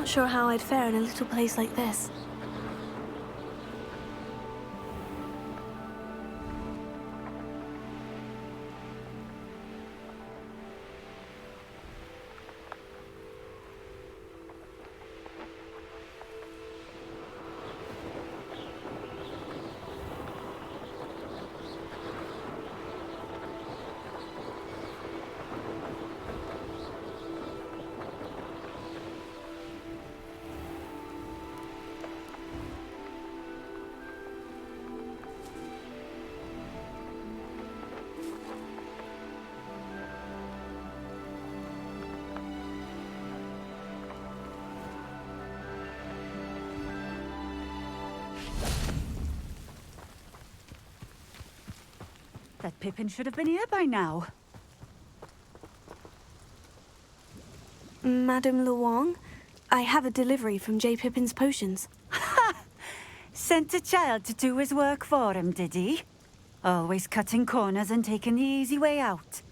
not sure how I'd fare in a little place like this. That Pippin should have been here by now. Madame Luong, I have a delivery from J. Pippin's potions. Ha! Sent a child to do his work for him, did he? Always cutting corners and taking the easy way out.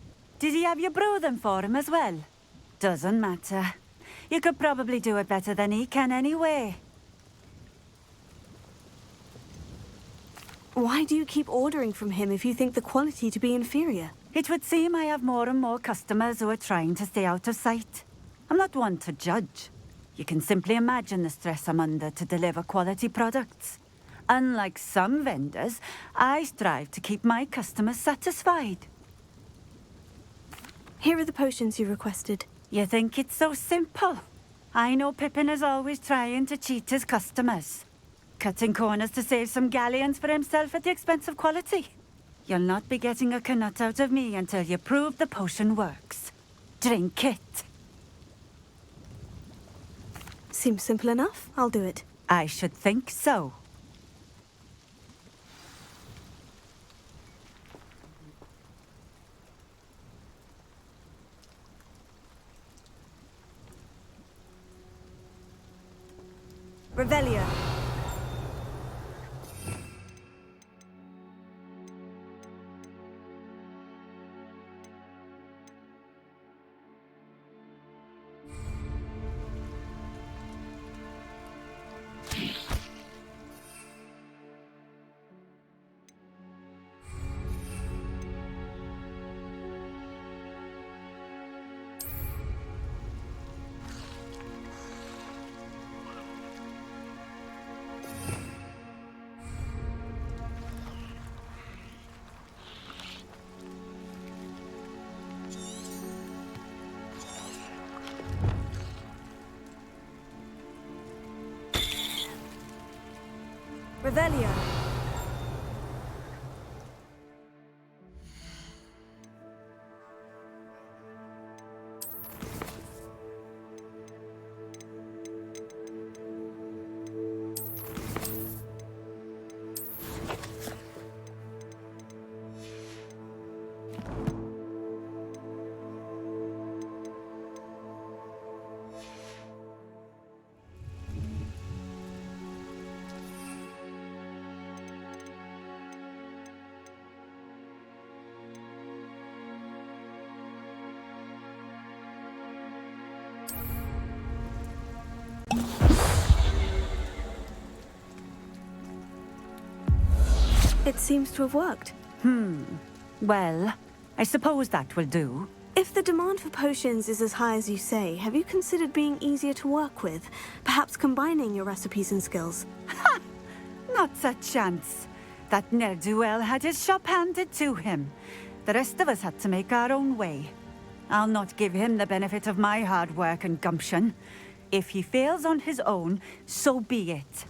Did he have you brew them for him as well? Doesn't matter. You could probably do it better than he can anyway. Why do you keep ordering from him if you think the quality to be inferior? It would seem I have more and more customers who are trying to stay out of sight. I'm not one to judge. You can simply imagine the stress I'm under to deliver quality products. Unlike some vendors, I strive to keep my customers satisfied. Here are the potions you requested. You think it's so simple? I know Pippin is always trying to cheat his customers. Cutting corners to save some galleons for himself at the expense of quality. You'll not be getting a canut out of me until you prove the potion works. Drink it. Seems simple enough. I'll do it. I should think so. Revelio. Revelio. It seems to have worked. Well, I suppose that will do. If the demand for potions is as high as you say, have you considered being easier to work with? Perhaps combining your recipes and skills? Ha! Not a chance. That ne'er-do-well had his shop handed to him. The rest of us had to make our own way. I'll not give him the benefit of my hard work and gumption. If he fails on his own, so be it.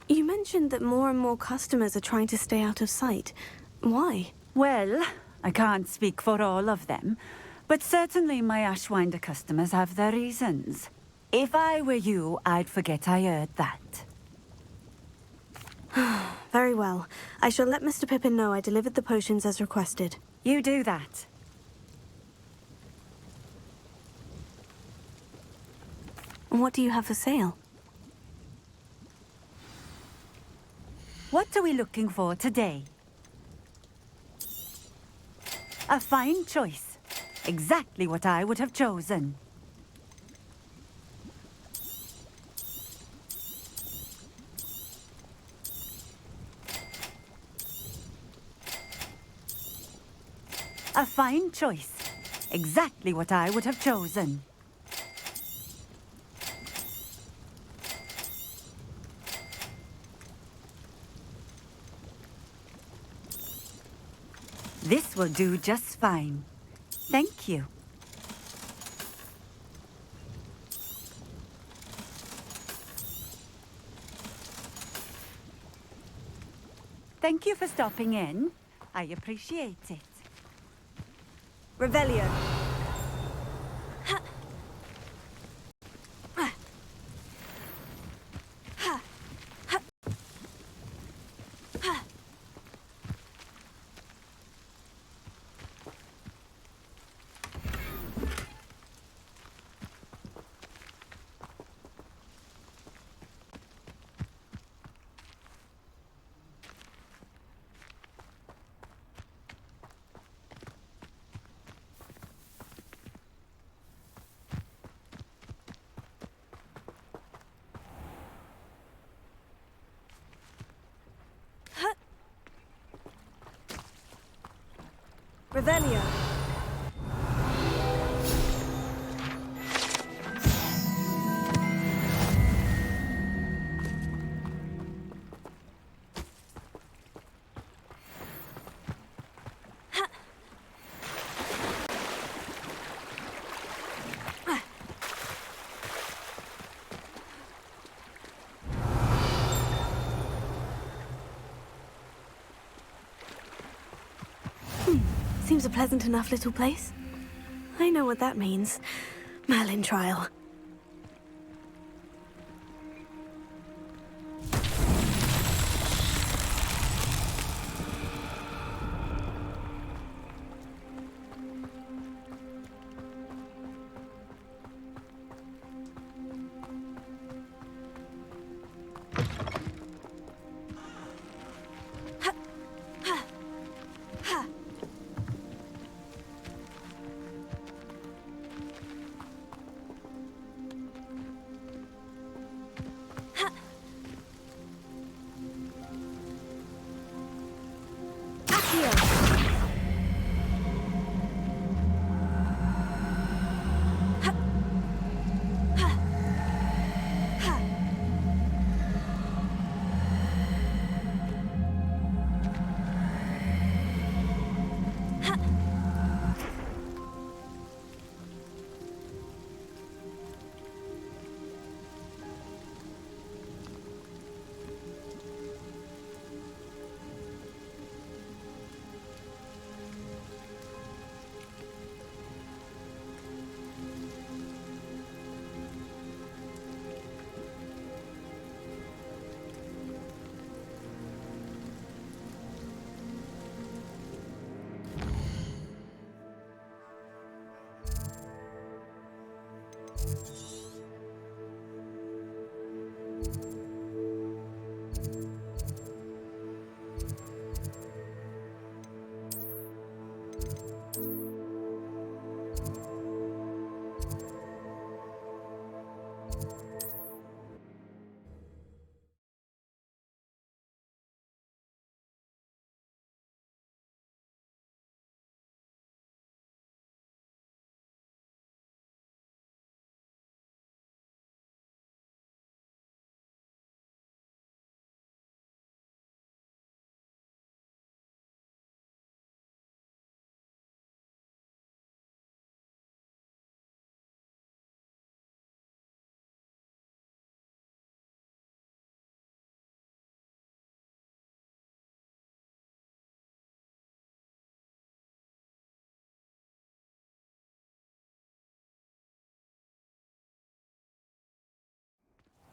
You mentioned that more and more customers are trying to stay out of sight. Why? Well, I can't speak for all of them, but certainly my Ashwinder customers have their reasons. If I were you, I'd forget I heard that. Very well. I shall let Mr. Pippin know I delivered the potions as requested. You do that. What do you have for sale? What are we looking for today? A fine choice. Exactly what I would have chosen. A fine choice. Exactly what I would have chosen. This will do just fine. Thank you. Thank you for stopping in. I appreciate it. Revelio. Revelio. Seems a pleasant enough little place. I know what that means. Merlin trial.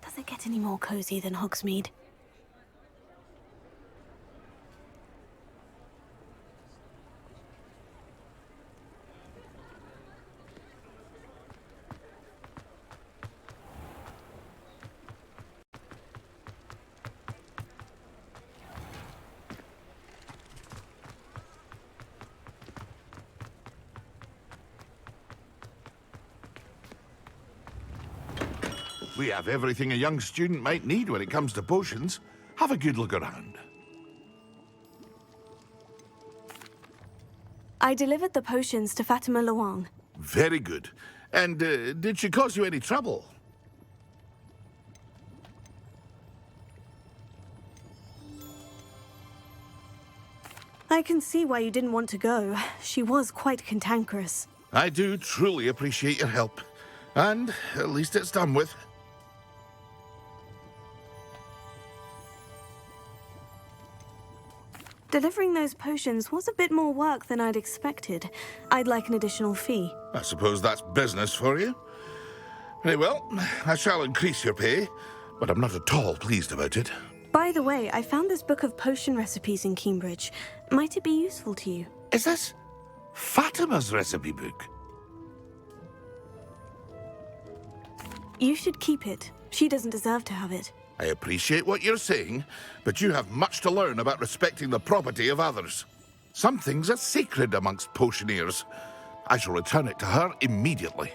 Does it get any more cozy than Hogsmeade? We have everything a young student might need when it comes to potions. Have a good look around. I delivered the potions to Fatima Luang. Very good. And did she cause you any trouble? I can see why you didn't want to go. She was quite cantankerous. I do truly appreciate your help. And at least it's done with. Delivering those potions was a bit more work than I'd expected. I'd like an additional fee. I suppose that's business for you. Very well, I shall increase your pay, but I'm not at all pleased about it. By the way, I found this book of potion recipes in Cambridge. Might it be useful to you? Is this Fatima's recipe book? You should keep it. She doesn't deserve to have it. I appreciate what you're saying, but you have much to learn about respecting the property of others. Some things are sacred amongst potioneers. I shall return it to her immediately.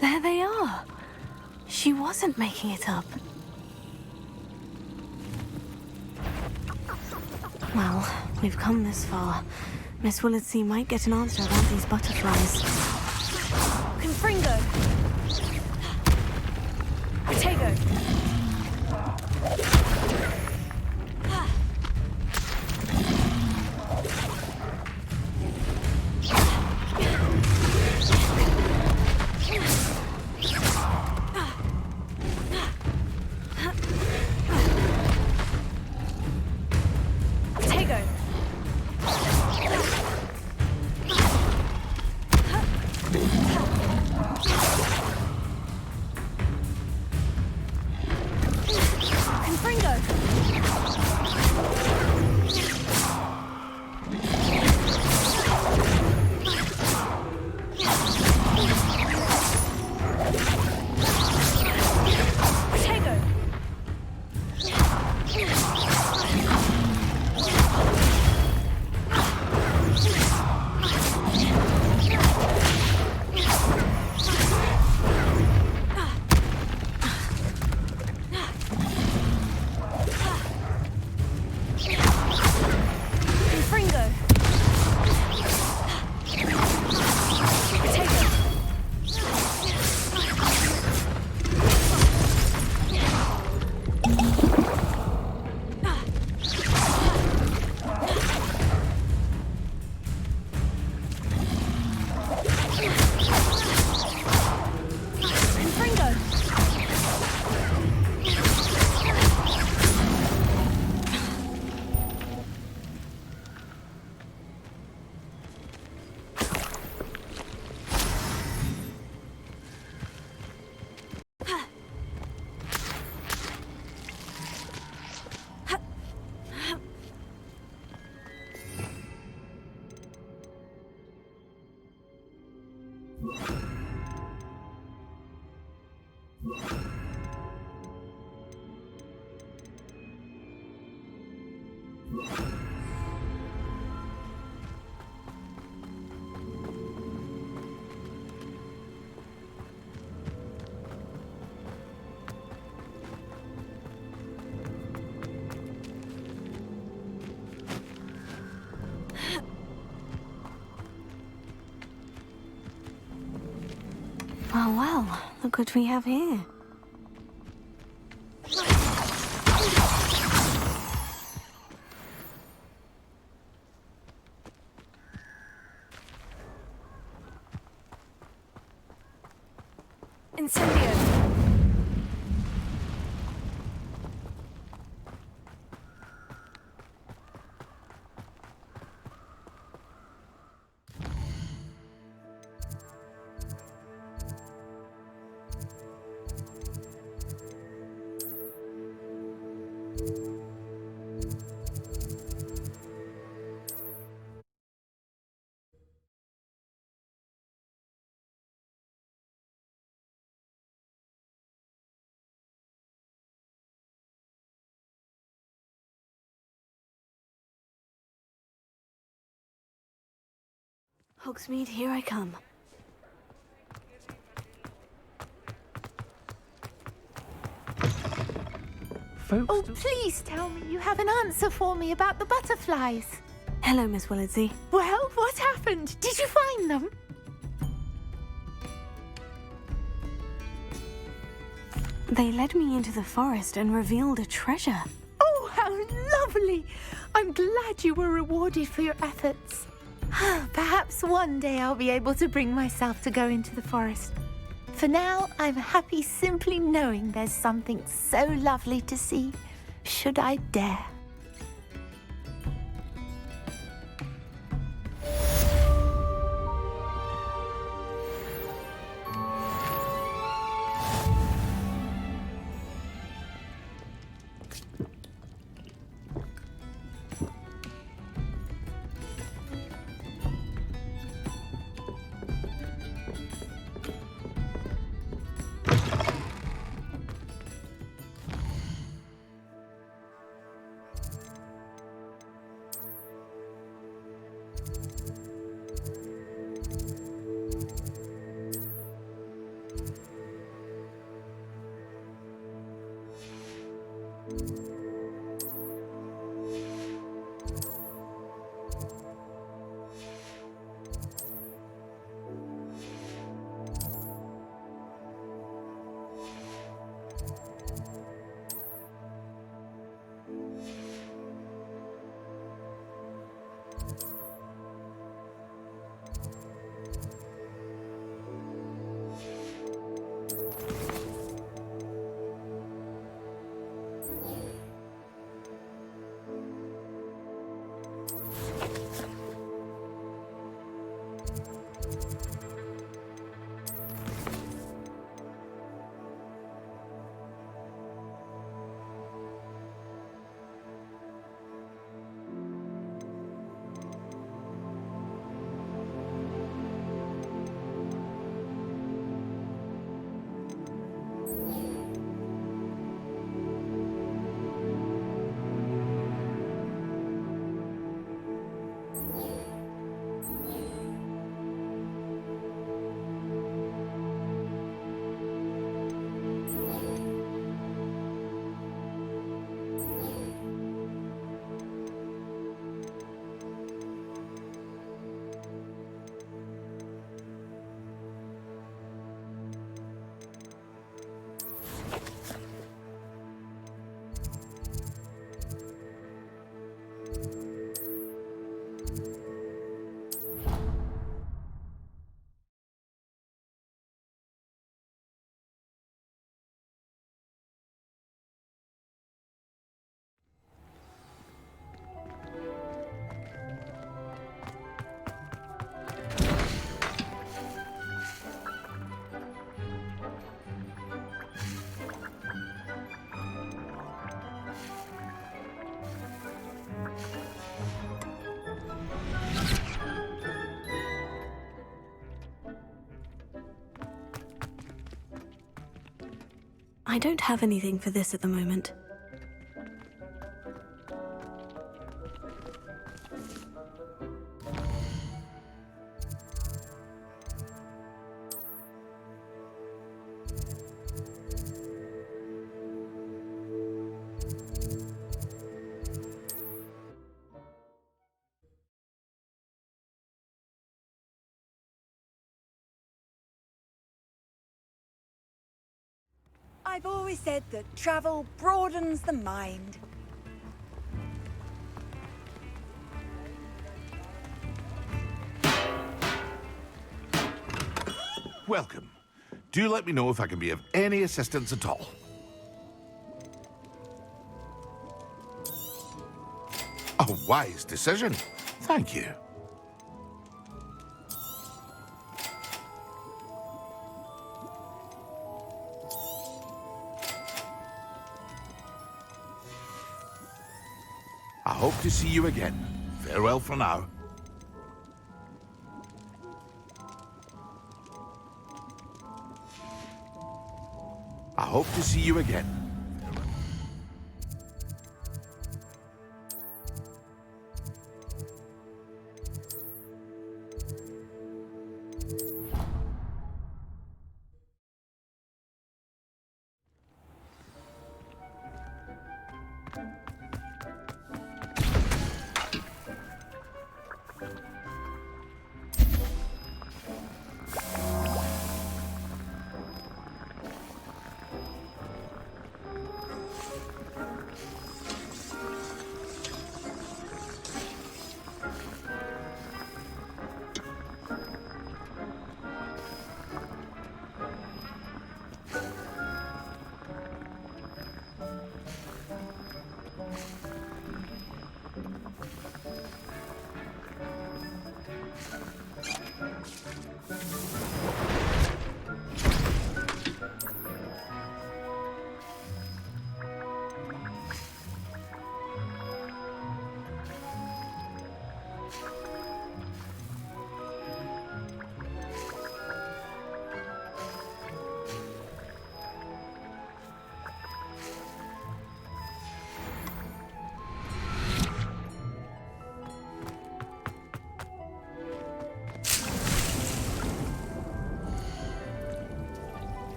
There they are. She wasn't making it up. Well, we've come this far. Miss Willardsea might get an answer about these butterflies. Confringo! Potato! Potato! Well, look what we have here. Incendio! Hogsmeade, here I come. Folks, Oh, please tell me you have an answer for me about the butterflies. Hello, Miss Willardsey. Well, what happened? Did you find them? They led me into the forest and revealed a treasure. Oh, how lovely! I'm glad you were rewarded for your efforts. Perhaps one day I'll be able to bring myself to go into the forest. For now, I'm happy simply knowing there's something so lovely to see, should I dare. I don't have anything for this at the moment. I've always said that travel broadens the mind. Welcome. Do let me know if I can be of any assistance at all. A wise decision. Thank you. I hope to see you again. Farewell for now. I hope to see you again.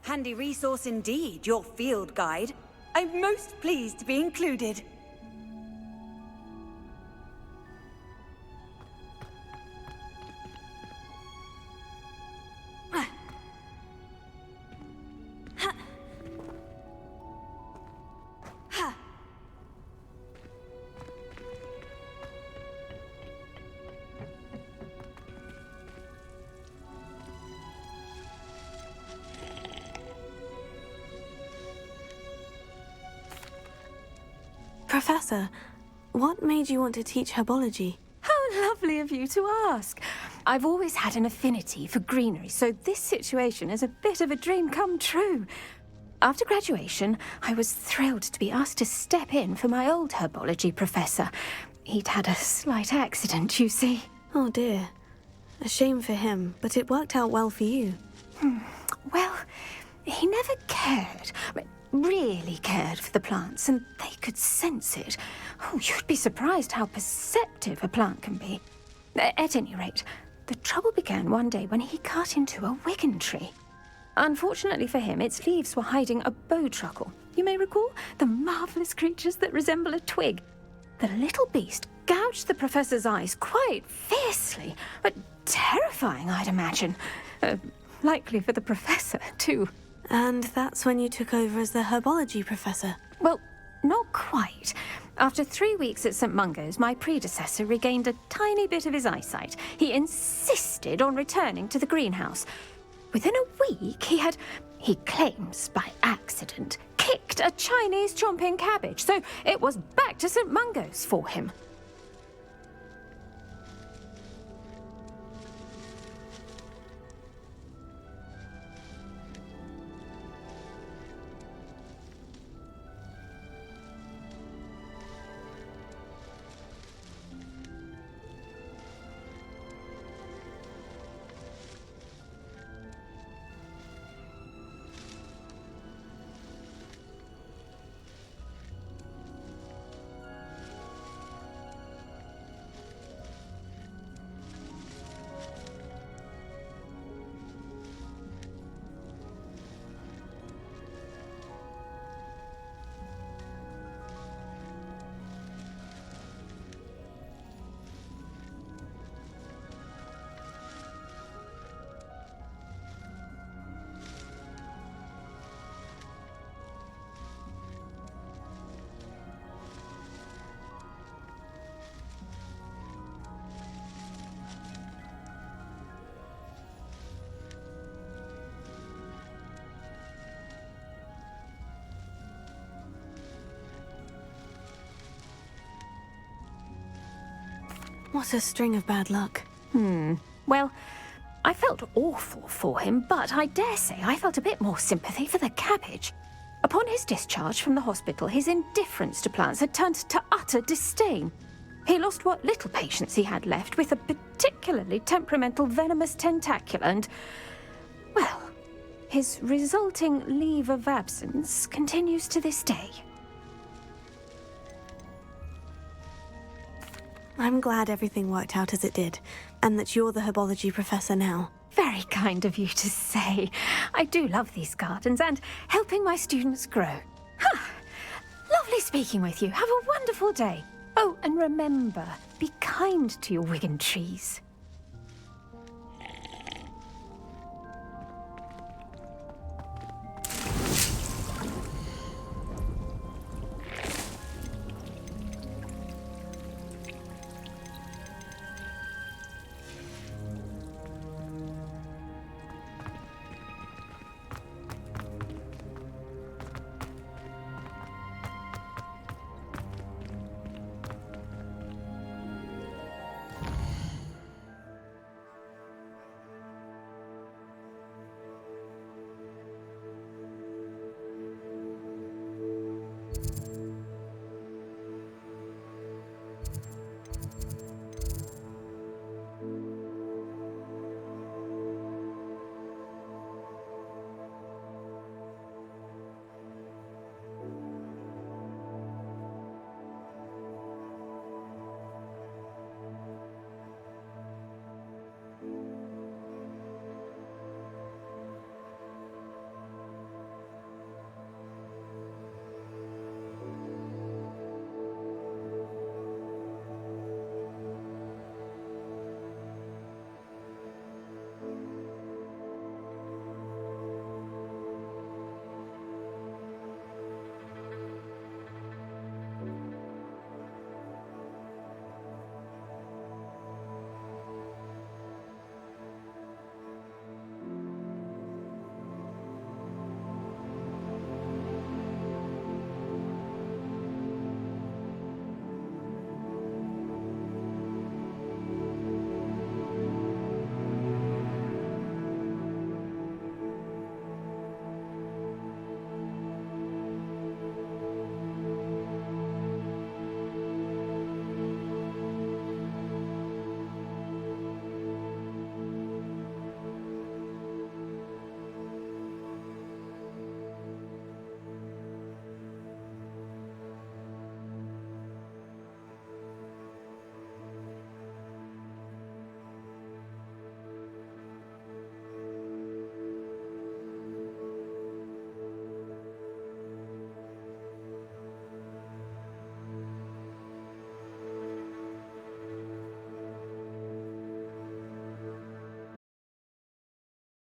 Handy resource indeed, your field guide. I'm most pleased to be included. Professor, what made you want to teach herbology? How lovely of you to ask. I've always had an affinity for greenery, so this situation is a bit of a dream come true. After graduation, I was thrilled to be asked to step in for my old herbology professor. He'd had a slight accident, you see. Oh dear. A shame for him, but it worked out well for you. Well, he never cared. Really cared for the plants, and they could sense it. Oh, you'd be surprised how perceptive a plant can be. At any rate, the trouble began one day when he cut into a wigan tree. Unfortunately for him, its leaves were hiding a bowtruckle. You may recall the marvellous creatures that resemble a twig. The little beast gouged the professor's eyes quite fiercely, but terrifying, I'd imagine. Likely for the professor, too. And that's when you took over as the herbology professor? Well, not quite. After 3 weeks at St. Mungo's, my predecessor regained a tiny bit of his eyesight. He insisted on returning to the greenhouse. Within a week, he claims by accident, kicked a Chinese chomping cabbage, so it was back to St. Mungo's for him. What a string of bad luck. Well, I felt awful for him, but I dare say I felt a bit more sympathy for the cabbage. Upon his discharge from the hospital, his indifference to plants had turned to utter disdain. He lost what little patience he had left with a particularly temperamental venomous tentacula and, well, his resulting leave of absence continues to this day. I'm glad everything worked out as it did, and that you're the herbology professor now. Very kind of you to say. I do love these gardens and helping my students grow. Lovely speaking with you. Have a wonderful day. Oh, and remember, be kind to your wigan trees.